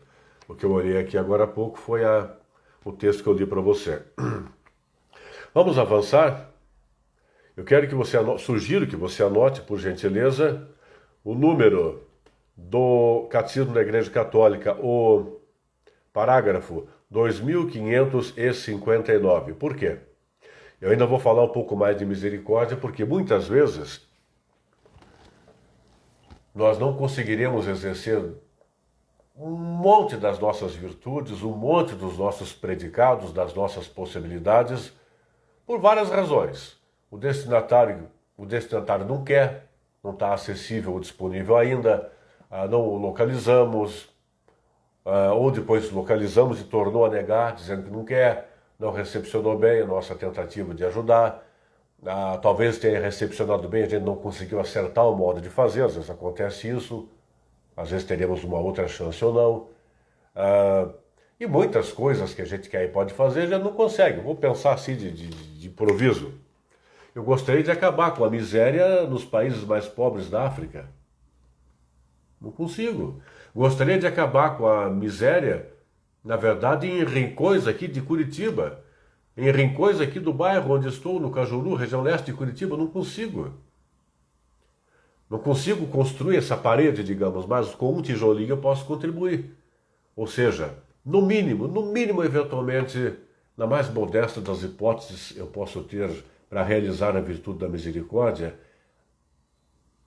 O que eu olhei aqui agora há pouco foi o texto que eu li para você. Vamos avançar? Eu quero que você sugiro que você anote, por gentileza, o número do Catecismo da Igreja Católica, o parágrafo 2559. Por quê? Eu ainda vou falar um pouco mais de misericórdia, porque muitas vezes nós não conseguiremos exercer um monte das nossas virtudes, um monte dos nossos predicados, das nossas possibilidades, por várias razões. O destinatário não quer, não está acessível ou disponível ainda, não o localizamos, ou depois localizamos e tornou a negar, dizendo que não quer, não recepcionou bem a nossa tentativa de ajudar, talvez tenha recepcionado bem, a gente não conseguiu acertar o modo de fazer, às vezes acontece isso, às vezes teremos uma outra chance ou não, e muitas coisas que a gente quer e pode fazer já não consegue. Vou pensar assim de improviso. Eu gostaria de acabar com a miséria nos países mais pobres da África. Não consigo. Gostaria de acabar com a miséria, na verdade, em rincões aqui de Curitiba. Em rincões aqui do bairro onde estou, no Cajuru, região leste de Curitiba. Não consigo. Não consigo construir essa parede, digamos, mas com um tijolinho eu posso contribuir. Ou seja, no mínimo, eventualmente, na mais modesta das hipóteses, eu posso ter, para realizar a virtude da misericórdia,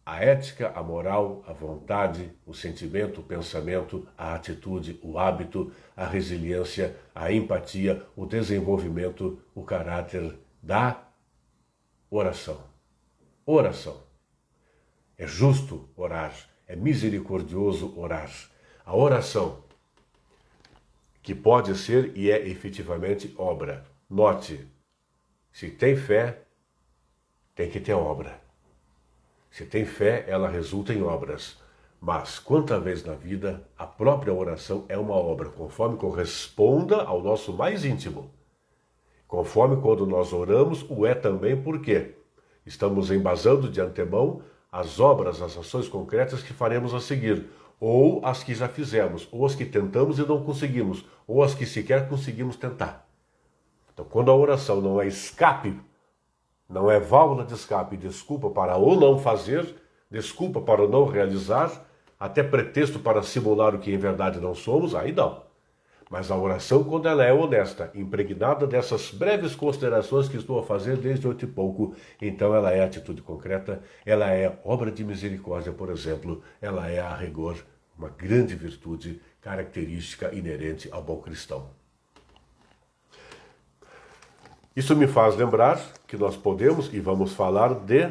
a ética, a moral, a vontade, o sentimento, o pensamento, a atitude, o hábito, a resiliência, a empatia, o desenvolvimento, o caráter da oração. Oração. É justo orar, é misericordioso orar. A oração, que pode ser e é efetivamente obra. Note, se tem fé, tem que ter obra. Se tem fé, ela resulta em obras. Mas, quanta vez na vida, a própria oração é uma obra, conforme corresponda ao nosso mais íntimo. Conforme quando nós oramos, o é também porque estamos embasando de antemão as obras, as ações concretas que faremos a seguir, ou as que já fizemos, ou as que tentamos e não conseguimos, ou as que sequer conseguimos tentar. Então, quando a oração não é escape, não é válvula de escape, desculpa para ou não fazer, desculpa para não realizar, até pretexto para simular o que em verdade não somos, aí não. Mas a oração, quando ela é honesta, impregnada dessas breves considerações que estou a fazer desde 8 e pouco, então ela é atitude concreta, ela é obra de misericórdia, por exemplo, ela é, a rigor, uma grande virtude característica inerente ao bom cristão. Isso me faz lembrar que nós podemos e vamos falar de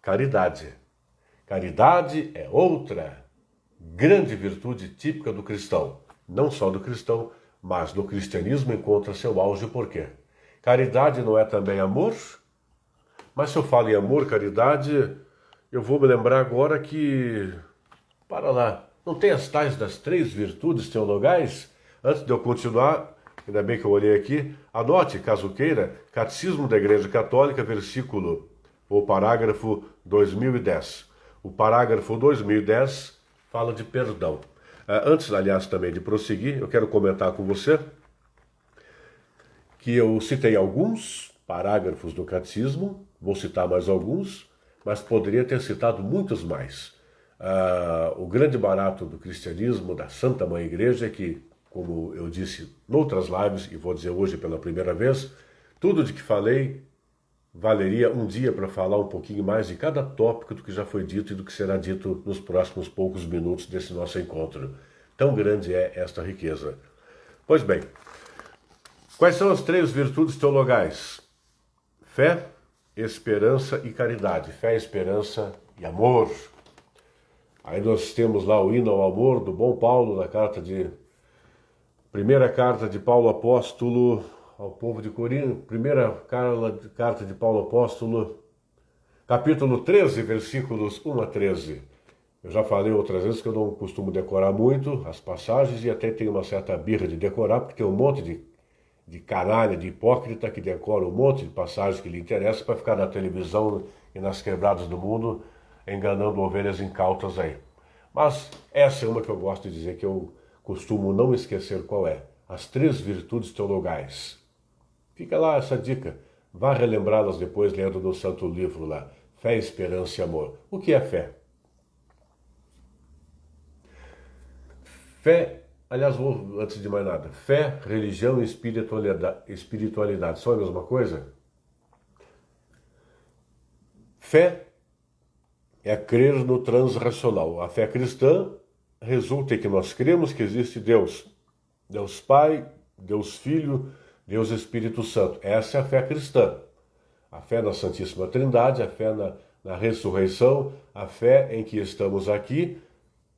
caridade. Caridade é outra grande virtude típica do cristão. Não só do cristão, mas no cristianismo encontra seu auge. Por quê? Caridade não é também amor? Mas se eu falo em amor, caridade, eu vou me lembrar agora que... Para lá, não tem as tais das 3 virtudes teologais? Antes de eu continuar, ainda bem que eu olhei aqui, anote, caso queira, Catecismo da Igreja Católica, o parágrafo 2010. O parágrafo 2010 fala de perdão. Antes, aliás, também de prosseguir, eu quero comentar com você que eu citei alguns parágrafos do Catecismo, vou citar mais alguns, mas poderia ter citado muitos mais. O grande barato do cristianismo, da Santa Mãe Igreja, é que, como eu disse noutras lives, e vou dizer hoje pela primeira vez, tudo de que falei valeria um dia para falar um pouquinho mais de cada tópico do que já foi dito e do que será dito nos próximos poucos minutos desse nosso encontro. Tão grande é esta riqueza. Pois bem, quais são as 3 virtudes teologais? Fé, esperança e caridade. Fé, esperança e amor. Aí nós temos lá o hino ao amor do bom Paulo, na primeira carta de Paulo Apóstolo ao povo de Corinto, primeira carta de Paulo Apóstolo, capítulo 13, versículos 1 a 13. Eu já falei outras vezes que eu não costumo decorar muito as passagens e até tenho uma certa birra de decorar, porque tem um monte de canalha, de hipócrita que decora um monte de passagens que lhe interessam para ficar na televisão e nas quebradas do mundo enganando ovelhas incautas aí. Mas essa é uma que eu gosto de dizer que eu costumo não esquecer qual é. As 3 virtudes teologais. Fica lá essa dica. Vá relembrá-las depois lendo no Santo Livro lá. Fé, esperança e amor. O que é fé? Fé, aliás, antes de mais nada, fé, religião e espiritualidade são a mesma coisa? Fé é crer no transracional. A fé cristã resulta em que nós cremos que existe Deus. Deus Pai, Deus Filho, Deus Espírito Santo. Essa é a fé cristã. A fé na Santíssima Trindade, a fé na ressurreição, a fé em que estamos aqui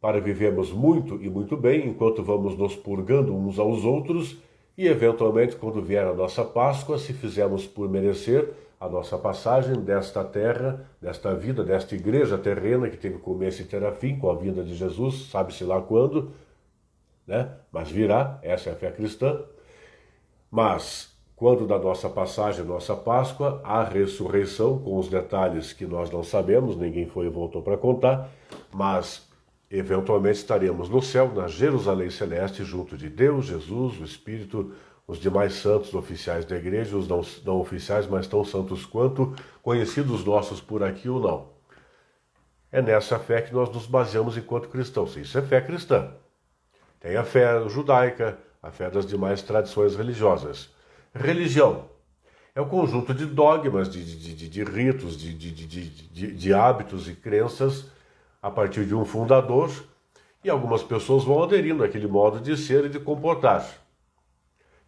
para vivermos muito e muito bem, enquanto vamos nos purgando uns aos outros e, eventualmente, quando vier a nossa Páscoa, se fizermos por merecer a nossa passagem desta terra, desta vida, desta igreja terrena que teve começo e terá fim com a vinda de Jesus, sabe-se lá quando, né? Mas virá, essa é a fé cristã. Mas, quando da nossa passagem, nossa Páscoa, a ressurreição, com os detalhes que nós não sabemos, ninguém foi e voltou para contar, mas eventualmente estaremos no céu, na Jerusalém Celeste, junto de Deus, Jesus, o Espírito, os demais santos oficiais da igreja, os não oficiais, mas tão santos quanto, conhecidos nossos por aqui ou não. É nessa fé que nós nos baseamos enquanto cristãos. Isso é fé cristã. Tem a fé judaica, a fé das demais tradições religiosas. Religião é o conjunto de dogmas, de ritos, de hábitos e crenças a partir de um fundador, e algumas pessoas vão aderindo àquele modo de ser e de comportar.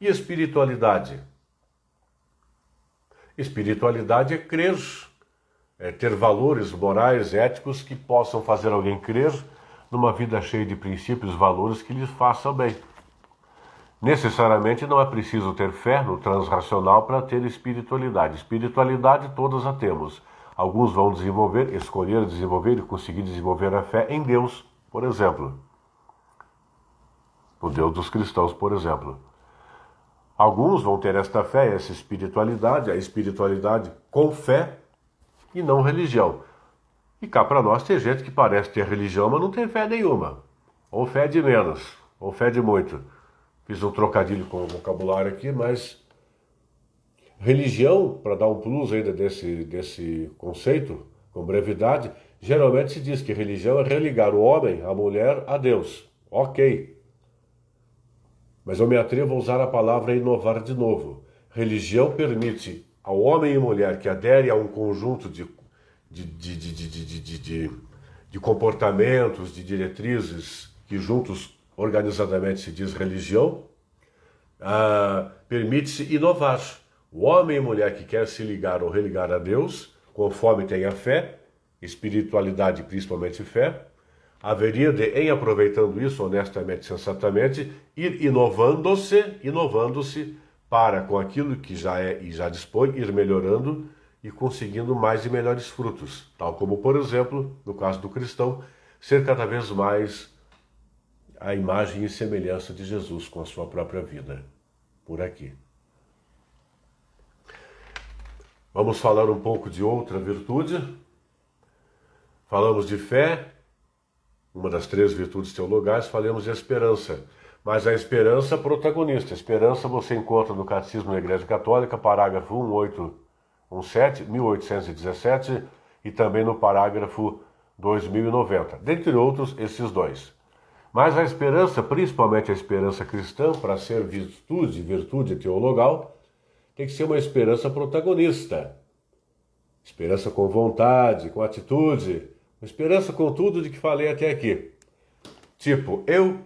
E espiritualidade? Espiritualidade é crer, é ter valores morais, éticos que possam fazer alguém crer numa vida cheia de princípios, valores que lhes façam bem. Necessariamente não é preciso ter fé no transracional para ter espiritualidade. Espiritualidade todas a temos. Alguns vão escolher desenvolver e conseguir desenvolver a fé em Deus, por exemplo. O Deus dos cristãos, por exemplo. Alguns vão ter esta fé, essa espiritualidade, a espiritualidade com fé e não religião. E cá para nós tem gente que parece ter religião, mas não tem fé nenhuma. Ou fé de menos, ou fé de muito. Fiz um trocadilho com o vocabulário aqui, mas religião, para dar um plus ainda desse conceito, com brevidade, geralmente se diz que religião é religar o homem, a mulher, a Deus. Ok. Mas eu me atrevo a usar a palavra inovar de novo. Religião permite ao homem e mulher que adere a um conjunto de comportamentos, de diretrizes que juntos, organizadamente, se diz religião, permite-se inovar. O homem e mulher que quer se ligar ou religar a Deus, conforme tem a fé, espiritualidade, principalmente fé, haveria de, em aproveitando isso honestamente, sensatamente, ir inovando-se para, com aquilo que já é e já dispõe, ir melhorando e conseguindo mais e melhores frutos. Tal como, por exemplo, no caso do cristão, ser cada vez mais a imagem e semelhança de Jesus com a sua própria vida. por aqui. Vamos falar um pouco de outra virtude. Falamos de fé, uma das 3 virtudes teologais, falamos de esperança. Mas a esperança protagonista. A esperança você encontra no Catecismo da Igreja Católica, parágrafo 1817, 1817, e também no parágrafo 2090. Dentre outros, esses 2. Mas a esperança, principalmente a esperança cristã, para ser virtude teologal, tem que ser uma esperança protagonista. Esperança com vontade, com atitude. Uma esperança com tudo de que falei até aqui. Tipo, eu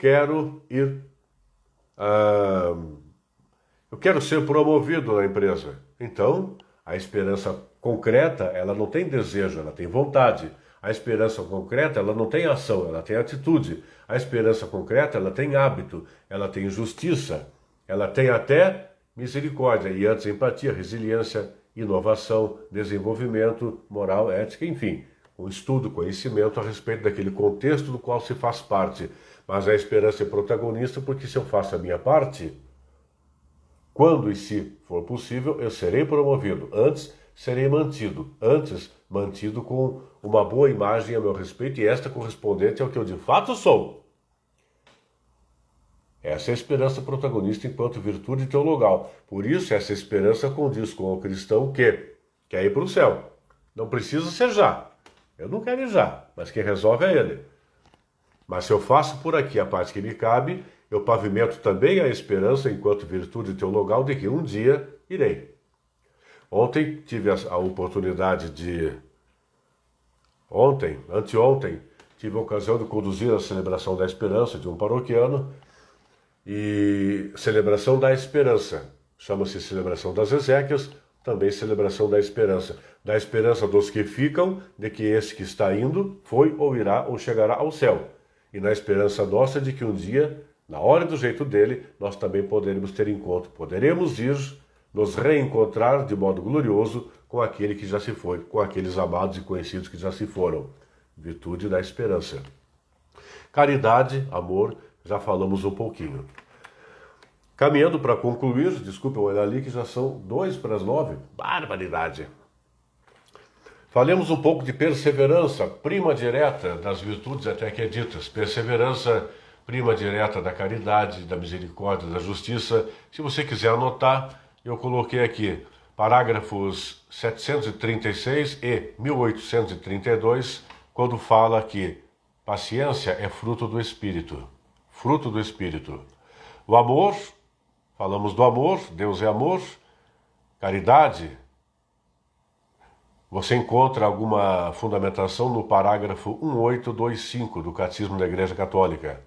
quero ser promovido na empresa. Então, a esperança concreta, ela não tem desejo, ela tem vontade. A esperança concreta, ela não tem ação, ela tem atitude. A esperança concreta, ela tem hábito, ela tem justiça, ela tem até misericórdia, e antes empatia, resiliência, inovação, desenvolvimento, moral, ética, enfim, um estudo, conhecimento a respeito daquele contexto do qual se faz parte. Mas a esperança é protagonista porque se eu faço a minha parte, quando e se for possível, eu serei promovido. Antes, serei mantido. Antes, mantido com uma boa imagem a meu respeito e esta correspondente ao que eu de fato sou. Essa é a esperança protagonista enquanto virtude teologal. Por isso, essa esperança condiz com o cristão que quer ir para o céu. Não precisa ser já. Eu não quero ir já, mas quem resolve é ele. Mas se eu faço por aqui a parte que me cabe, eu pavimento também a esperança enquanto virtude teologal de que um dia irei. Ontem tive a oportunidade anteontem, tive a ocasião de conduzir a celebração da esperança de um paroquiano. E celebração da esperança, chama-se celebração das exéquias, também celebração da esperança. Da esperança dos que ficam, de que esse que está indo foi ou irá ou chegará ao céu. E na esperança nossa de que um dia, na hora do jeito dele, nós também poderemos ter encontro. Poderemos ir nos reencontrar de modo glorioso com aquele que já se foi, com aqueles amados e conhecidos que já se foram. Virtude da esperança. Caridade, amor, já falamos um pouquinho. Caminhando para concluir, desculpa eu olhar ali que já são 8:55. Barbaridade! Falemos um pouco de perseverança, prima direta das virtudes até aqui ditas. Perseverança, prima direta da caridade, da misericórdia, da justiça. Se você quiser anotar, eu coloquei aqui parágrafos 736 e 1832, quando fala que paciência é fruto do Espírito. Fruto do Espírito. O amor, falamos do amor, Deus é amor. Caridade, você encontra alguma fundamentação no parágrafo 1825 do Catecismo da Igreja Católica.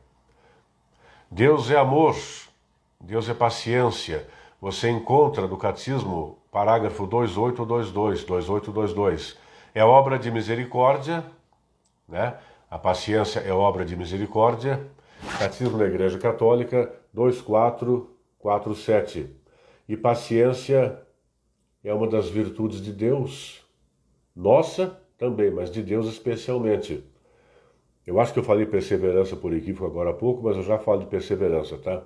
Deus é amor, Deus é paciência. Você encontra no Catecismo, parágrafo 2822. É obra de misericórdia, né? A paciência é obra de misericórdia. Catecismo da Igreja Católica, 2447. E paciência é uma das virtudes de Deus. Nossa também, mas de Deus especialmente. Eu acho que eu falei perseverança por equívoco agora há pouco, mas eu já falo de perseverança, tá?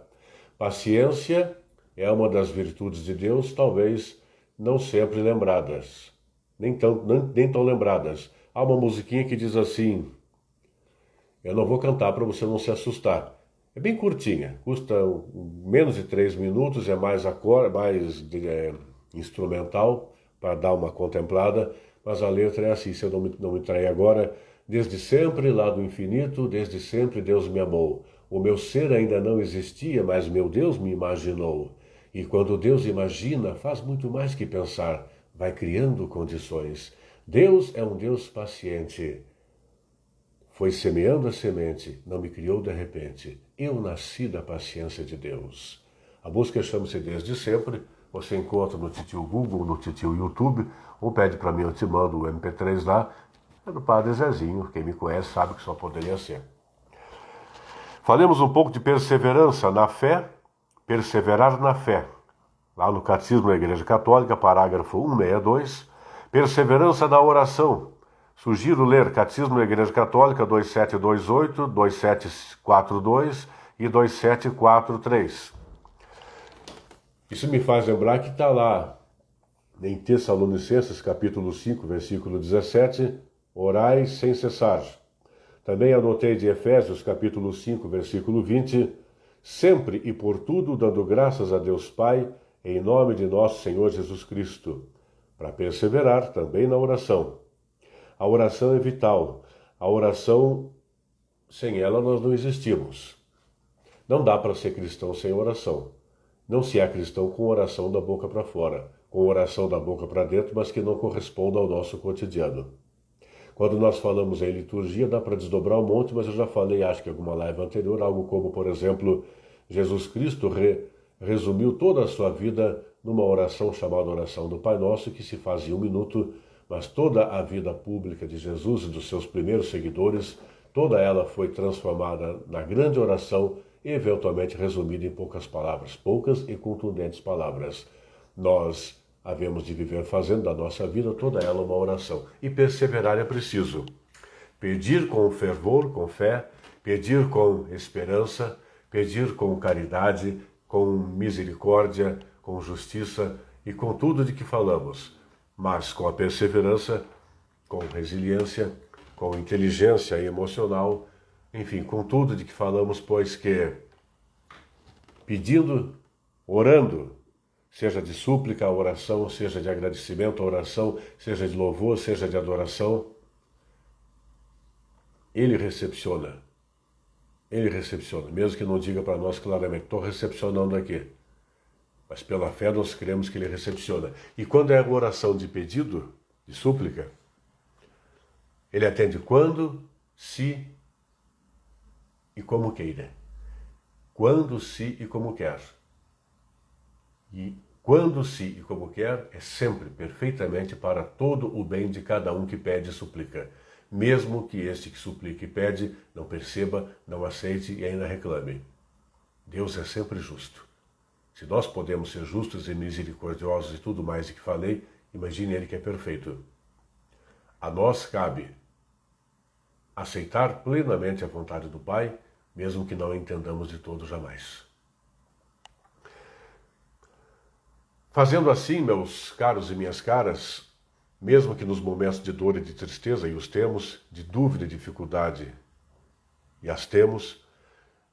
Paciência é uma das virtudes de Deus, talvez não sempre lembradas. Nem tão lembradas. Há uma musiquinha que diz assim... Eu não vou cantar para você não se assustar. É bem curtinha, custa menos de 3 minutos, é mais instrumental para dar uma contemplada, mas a letra é assim, se eu não me trair agora. Desde sempre, lá do infinito, desde sempre Deus me amou. O meu ser ainda não existia, mas meu Deus me imaginou. E quando Deus imagina, faz muito mais que pensar, vai criando condições. Deus é um Deus paciente. Foi semeando a semente, não me criou de repente. Eu nasci da paciência de Deus. A música chama-se Desde Sempre. Você encontra no titio Google, no titio YouTube, ou pede para mim, eu te mando o MP3 lá. É do Padre Zezinho, quem me conhece sabe que só poderia ser. Falemos um pouco de perseverança na fé, perseverar na fé. Lá no Catecismo da Igreja Católica, parágrafo 162, perseverança na oração. Sugiro ler Catecismo da Igreja Católica 2728, 2742 e 2743. Isso me faz lembrar que está lá em Tessalonicenses, capítulo 5, versículo 17, orai sem cessar. Também anotei de Efésios, capítulo 5, versículo 20, sempre e por tudo dando graças a Deus Pai, em nome de nosso Senhor Jesus Cristo, para perseverar também na oração. A oração é vital. A oração, sem ela nós não existimos. Não dá para ser cristão sem oração. Não se é cristão com oração da boca para fora, com oração da boca para dentro, mas que não corresponda ao nosso cotidiano. Quando nós falamos em liturgia, dá para desdobrar um monte, mas eu já falei, acho que em alguma live anterior, algo como, por exemplo, Jesus Cristo resumiu toda a sua vida numa oração chamada oração do Pai Nosso, que se faz em 1 minuto, mas toda a vida pública de Jesus e dos seus primeiros seguidores, toda ela foi transformada na grande oração e eventualmente resumida em poucas palavras, poucas e contundentes palavras. Nós havemos de viver fazendo da nossa vida toda ela uma oração. E perseverar é preciso. Pedir com fervor, com fé, pedir com esperança, pedir com caridade, com misericórdia, com justiça e com tudo de que falamos, mas com a perseverança, com resiliência, com inteligência emocional, enfim, com tudo de que falamos, pois que pedindo, orando, seja de súplica a oração, seja de agradecimento a oração, seja de louvor, seja de adoração, Ele recepciona. Ele recepciona, mesmo que não diga para nós claramente, estou recepcionando aqui. Mas pela fé nós cremos que Ele recepciona. E quando é oração de pedido, de súplica, Ele atende quando, se e como queira. Quando, se e como quer. E quando, se e como quer é sempre perfeitamente para todo o bem de cada um que pede e suplica. Mesmo que este que suplica e pede não perceba, não aceite e ainda reclame. Deus é sempre justo. Se nós podemos ser justos e misericordiosos e tudo mais que falei, imagine Ele que é perfeito. A nós cabe aceitar plenamente a vontade do Pai, mesmo que não a entendamos de todo jamais. Fazendo assim, meus caros e minhas caras, mesmo que nos momentos de dor e de tristeza, e os temos, de dúvida e dificuldade, e as temos,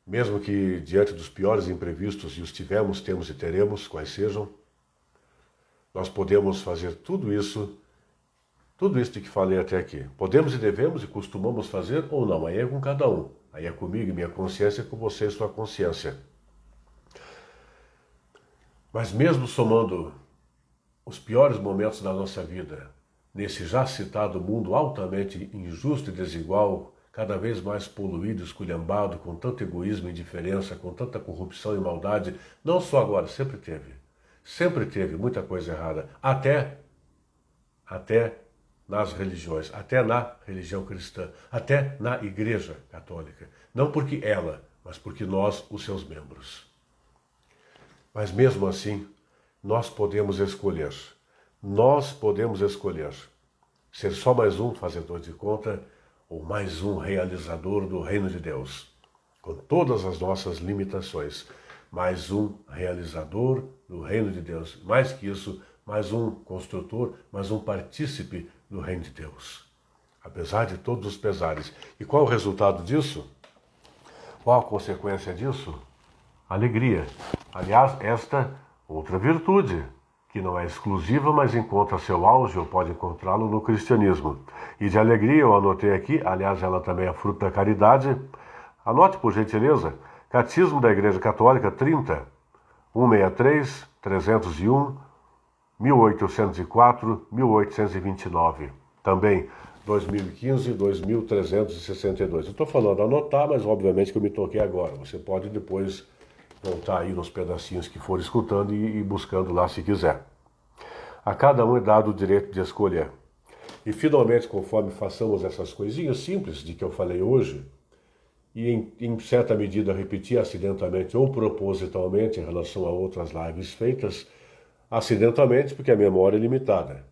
mesmo que diante dos piores imprevistos, e os tivemos, temos e teremos, quais sejam, nós podemos fazer tudo isso de que falei até aqui. Podemos e devemos e costumamos fazer ou não, aí é com cada um. Aí é comigo e minha consciência, com você e sua consciência. Mas mesmo somando os piores momentos da nossa vida, nesse já citado mundo altamente injusto e desigual, cada vez mais poluído, esculhambado, com tanto egoísmo e indiferença, com tanta corrupção e maldade, não só agora, sempre teve muita coisa errada, até nas religiões, até na religião cristã, até na Igreja Católica. Não porque ela, mas porque nós, os seus membros. Mas mesmo assim, nós podemos escolher. Nós podemos escolher ser só mais um fazedor de conta ou mais um realizador do reino de Deus. Com todas as nossas limitações, mais um realizador do reino de Deus. Mais que isso, mais um construtor, mais um partícipe do reino de Deus. Apesar de todos os pesares. E qual o resultado disso? Qual a consequência disso? Alegria. Aliás, esta outra virtude, que não é exclusiva, mas encontra seu auge ou pode encontrá-lo no cristianismo. E de alegria eu anotei aqui, aliás, ela também é fruto da caridade. Anote, por gentileza, Catecismo da Igreja Católica 30, 163, 301, 1804, 1829. Também 2015, 2362. Eu estou falando anotar, mas obviamente que eu me toquei agora. Você pode depois voltar aí nos pedacinhos que for escutando e buscando lá se quiser. A cada um é dado o direito de escolher. E finalmente, conforme façamos essas coisinhas simples de que eu falei hoje, e em certa medida repetir acidentalmente ou propositalmente em relação a outras lives feitas, acidentalmente porque a memória é limitada,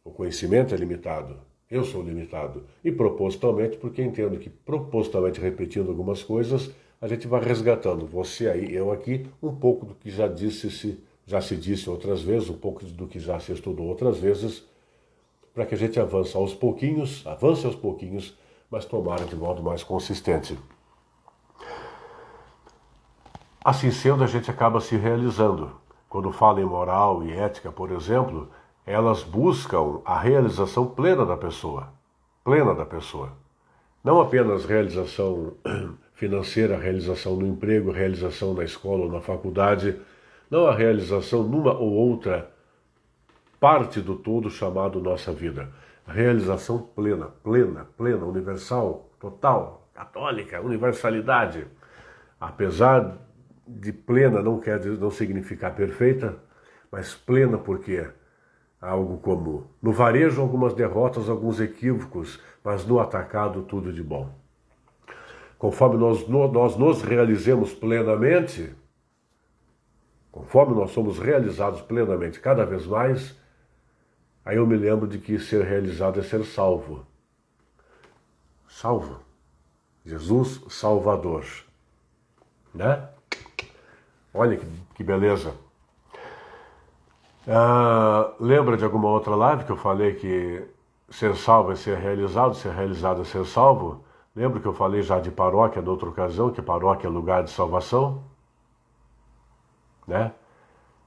o conhecimento é limitado, eu sou limitado, e propositalmente porque entendo que propositalmente repetindo algumas coisas, a gente vai resgatando, você aí, eu aqui, um pouco do que já disse-se já se disse outras vezes, um pouco do que já se estudou outras vezes, para que a gente avance aos pouquinhos, mas tomara de modo mais consistente. Assim sendo, a gente acaba se realizando. Quando fala em moral e ética, por exemplo, elas buscam a realização plena da pessoa. Plena da pessoa. Não apenas realização financeira, realização no emprego, realização na escola ou na faculdade, não a realização numa ou outra parte do todo chamado nossa vida. A realização plena, universal, total, católica, universalidade. Apesar de plena não significar perfeita, mas plena porque algo comum. No varejo, algumas derrotas, alguns equívocos, mas no atacado, tudo de bom. Conforme nós nos realizemos plenamente, conforme nós somos realizados plenamente cada vez mais, aí eu me lembro de que ser realizado é ser salvo. Salvo. Jesus Salvador. Né? Olha que beleza. Lembra de alguma outra live que eu falei que ser salvo é ser realizado é ser salvo? Lembra que eu falei já de paróquia na outra ocasião, que paróquia é lugar de salvação? Né?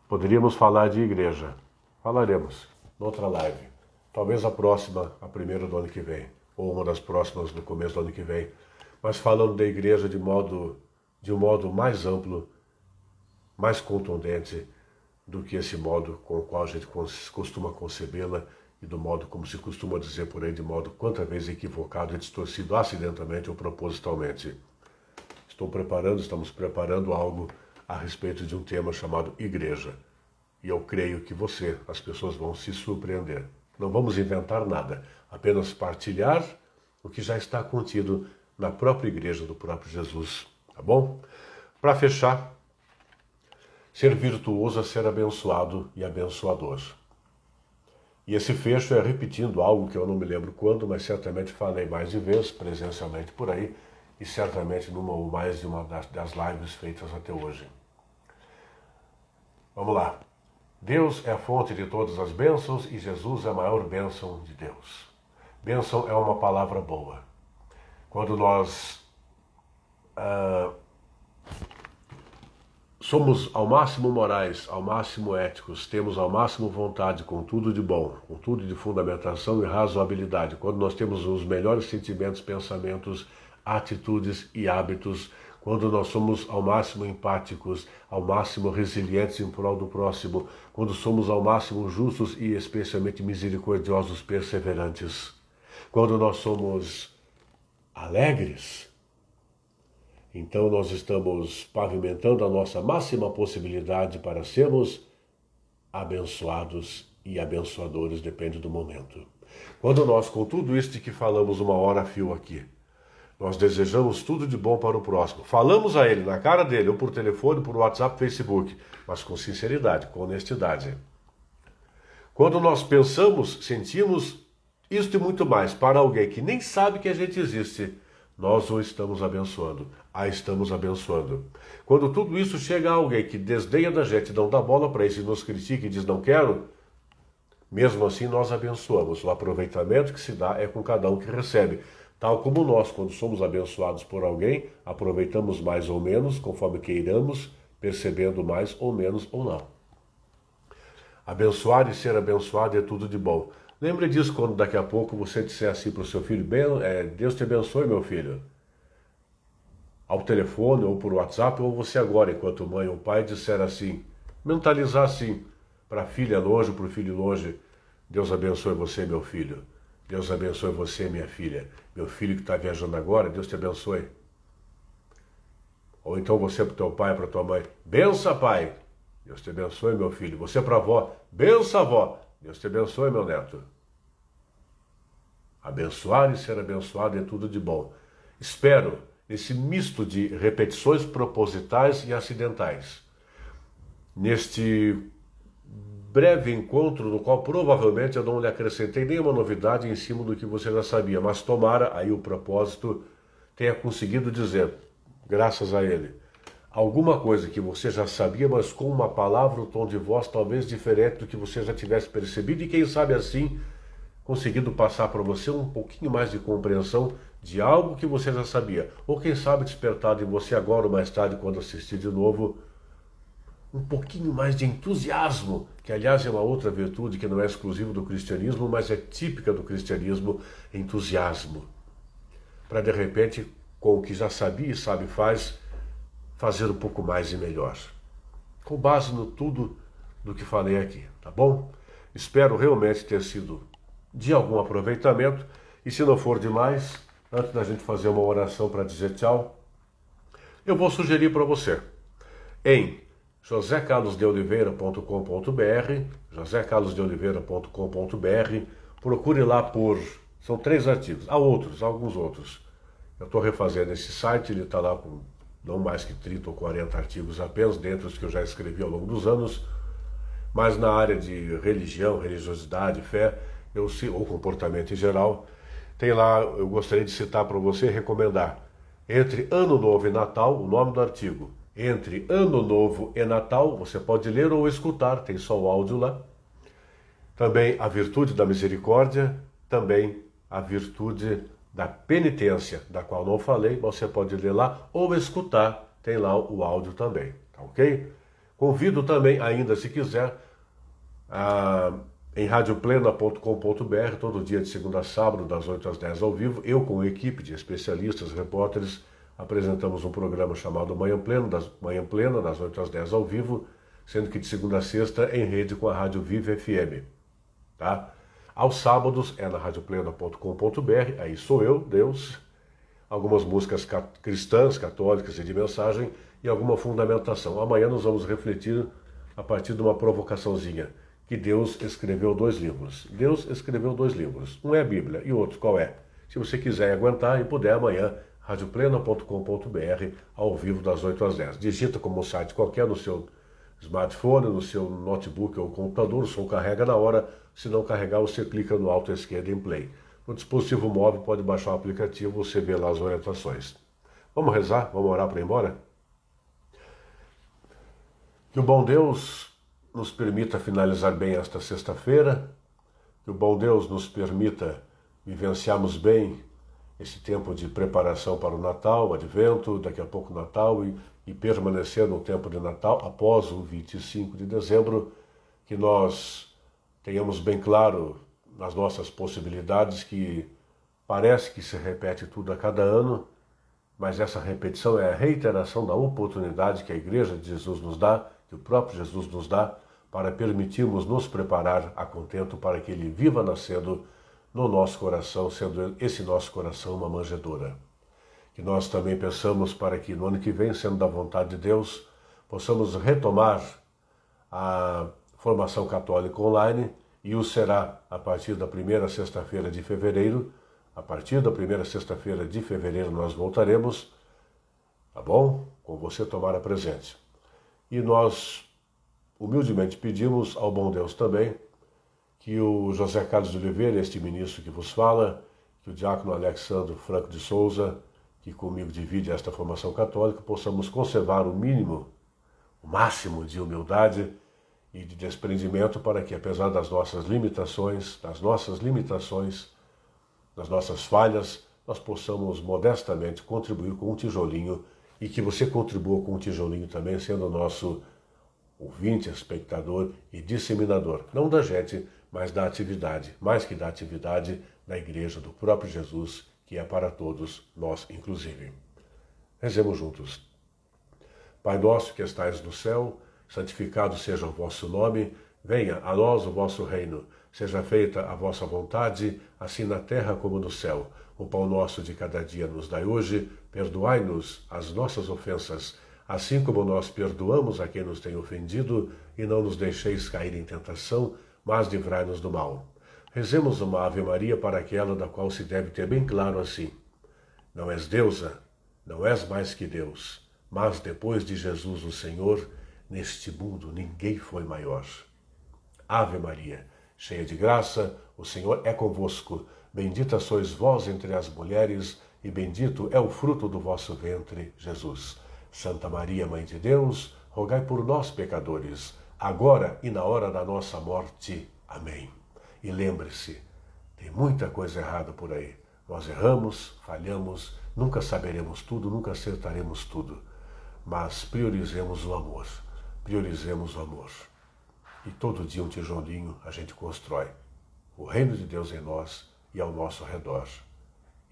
Poderíamos falar de igreja. Falaremos noutra live. Talvez a próxima, a primeira do ano que vem, ou uma das próximas no começo do ano que vem. Mas falando da igreja de um modo mais amplo, mais contundente do que esse modo com o qual a gente costuma concebê-la e do modo como se costuma dizer por aí, de modo quantas vezes equivocado e distorcido acidentalmente ou propositalmente. Estamos preparando algo a respeito de um tema chamado igreja. E eu creio que as pessoas vão se surpreender. Não vamos inventar nada, apenas partilhar o que já está contido na própria igreja do próprio Jesus. Tá bom? Para fechar, ser virtuoso é ser abençoado e abençoador. E esse fecho é repetindo algo que eu não me lembro quando, mas certamente falei mais de vez presencialmente por aí e certamente numa ou mais de uma das lives feitas até hoje. Vamos lá. Deus é a fonte de todas as bênçãos e Jesus é a maior bênção de Deus. Bênção é uma palavra boa. Quando nós somos ao máximo morais, ao máximo éticos, temos ao máximo vontade, com tudo de bom, com tudo de fundamentação e razoabilidade, quando nós temos os melhores sentimentos, pensamentos, atitudes e hábitos, quando nós somos ao máximo empáticos, ao máximo resilientes em prol do próximo, quando somos ao máximo justos e especialmente misericordiosos, perseverantes, quando nós somos alegres, então nós estamos pavimentando a nossa máxima possibilidade para sermos abençoados e abençoadores, depende do momento. Quando nós, com tudo isso de que falamos uma hora a fio aqui, nós desejamos tudo de bom para o próximo, falamos a ele, na cara dele, ou por telefone, por WhatsApp, Facebook, mas com sinceridade, com honestidade. Quando nós pensamos, sentimos isto e muito mais para alguém que nem sabe que a gente existe, nós o estamos abençoando, a estamos abençoando. Quando tudo isso chega a alguém que desdenha da gente, não dá bola para isso e nos critica e diz não quero, mesmo assim nós abençoamos. O aproveitamento que se dá é com cada um que recebe. Tal como nós, quando somos abençoados por alguém, aproveitamos mais ou menos, conforme queiramos, percebendo mais ou menos ou não. Abençoar e ser abençoado é tudo de bom. Lembre disso quando daqui a pouco você disser assim para o seu filho, Deus te abençoe, meu filho. Ao telefone ou por WhatsApp, ou você agora, enquanto mãe ou pai, disser assim, mentalizar assim, para a filha longe, para o filho longe, Deus abençoe você, meu filho. Deus abençoe você, minha filha. Meu filho que está viajando agora, Deus te abençoe. Ou então você para o teu pai, para a tua mãe, bença, pai. Deus te abençoe, meu filho. Você para a avó, bença, avó. Deus te abençoe, meu neto. Abençoar e ser abençoado é tudo de bom. Espero, nesse misto de repetições propositais e acidentais, neste breve encontro no qual provavelmente eu não lhe acrescentei nenhuma novidade em cima do que você já sabia, mas tomara aí o propósito tenha conseguido dizer, graças a ele, alguma coisa que você já sabia, mas com uma palavra, um tom de voz talvez diferente do que você já tivesse percebido, e quem sabe assim, conseguindo passar para você um pouquinho mais de compreensão de algo que você já sabia. Ou quem sabe despertar em você agora ou mais tarde, quando assistir de novo, um pouquinho mais de entusiasmo, que aliás é uma outra virtude que não é exclusiva do cristianismo, mas é típica do cristianismo, entusiasmo. Para de repente, com o que já sabia e sabe faz, fazer um pouco mais e melhor. Com base no tudo do que falei aqui, tá bom? Espero realmente ter sido de algum aproveitamento, e se não for demais, antes da gente fazer uma oração para dizer tchau, eu vou sugerir para você em josecarlosdeoliveira.com.br, josecarlosdeoliveira.com.br, procure lá por... São 3 artigos, há outros, há alguns outros. Eu estou refazendo esse site, ele está lá com não mais que 30 ou 40 artigos apenas, dentre os que eu já escrevi ao longo dos anos, mas na área de religião, religiosidade, fé, ou comportamento em geral, tem lá, eu gostaria de citar para você e recomendar, entre Ano Novo e Natal, o nome do artigo, entre Ano Novo e Natal, você pode ler ou escutar, tem só o áudio lá. Também a virtude da misericórdia, também a virtude da penitência, da qual não falei, mas você pode ler lá ou escutar, tem lá o áudio também, tá ok? Convido também, ainda se quiser, em radioplena.com.br, todo dia de segunda a sábado, das 8 às 10 ao vivo, eu com a equipe de especialistas, repórteres, apresentamos um programa chamado Manhã Plena, das 8 às 10 ao vivo, sendo que de segunda a sexta em rede com a Rádio Viva FM. Tá? Aos sábados é na radioplena.com.br, aí sou eu, Deus, algumas músicas cristãs, católicas e de mensagem e alguma fundamentação. Amanhã nós vamos refletir a partir de uma provocaçãozinha, que Deus escreveu 2 livros. Deus escreveu 2 livros, um é a Bíblia e o outro qual é? Se você quiser aguentar e puder amanhã, radioplena.com.br, ao vivo das 8 às 10. Digita como um site qualquer no seu smartphone, no seu notebook ou computador, o som carrega na hora, se não carregar você clica no alto esquerdo em play. No dispositivo móvel pode baixar o aplicativo, você vê lá as orientações. Vamos rezar? Vamos orar para ir embora? Que o bom Deus nos permita finalizar bem esta sexta-feira, que o bom Deus nos permita vivenciarmos bem esse tempo de preparação para o Natal, o Advento, daqui a pouco o Natal e permanecer no tempo de Natal após o 25 de dezembro, que nós tenhamos bem claro nas nossas possibilidades que parece que se repete tudo a cada ano, mas essa repetição é a reiteração da oportunidade que a Igreja de Jesus nos dá, que o próprio Jesus nos dá, para permitirmos nos preparar a contento para que Ele viva nascendo no nosso coração, sendo esse nosso coração uma manjedoura. Que nós também pensamos para que no ano que vem, sendo da vontade de Deus, possamos retomar a formação católica online, e o será a partir da primeira sexta-feira de fevereiro. A partir da primeira sexta-feira de fevereiro nós voltaremos, tá bom? Com você tomar a presente. E nós humildemente pedimos ao bom Deus também que o José Carlos de Oliveira, este ministro que vos fala, que o diácono Alexandre Franco de Souza, que comigo divide esta formação católica, possamos conservar o mínimo, o máximo de humildade e de desprendimento para que, apesar das nossas limitações, das nossas falhas, nós possamos modestamente contribuir com um tijolinho e que você contribua com um tijolinho também, sendo o nosso ouvinte, espectador e disseminador, não da gente, mas da atividade, mais que da atividade da Igreja do próprio Jesus, que é para todos, nós inclusive. Rezemos juntos. Pai nosso que estais no céu, santificado seja o vosso nome, venha a nós o vosso reino, seja feita a vossa vontade, assim na terra como no céu. O pão nosso de cada dia nos dai hoje, perdoai-nos as nossas ofensas, assim como nós perdoamos a quem nos tem ofendido, e não nos deixeis cair em tentação, mas livrai-nos do mal. Rezemos uma Ave Maria para aquela da qual se deve ter bem claro assim: não és deusa, não és mais que Deus, mas depois de Jesus o Senhor, neste mundo ninguém foi maior. Ave Maria, cheia de graça, o Senhor é convosco. Bendita sois vós entre as mulheres, e bendito é o fruto do vosso ventre, Jesus. Santa Maria, Mãe de Deus, rogai por nós, pecadores, agora e na hora da nossa morte. Amém. E lembre-se, tem muita coisa errada por aí. Nós erramos, falhamos, nunca saberemos tudo, nunca acertaremos tudo. Mas priorizemos o amor. Priorizemos o amor. E todo dia um tijolinho a gente constrói o reino de Deus em nós e ao nosso redor.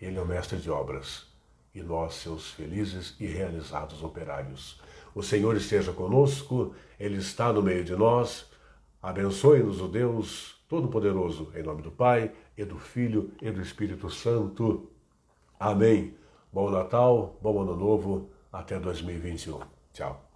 Ele é o mestre de obras e nós, seus felizes e realizados operários. O Senhor esteja conosco, Ele está no meio de nós. Abençoe-nos o Deus Todo-Poderoso, em nome do Pai, e do Filho, e do Espírito Santo. Amém. Bom Natal, bom Ano Novo, até 2021. Tchau.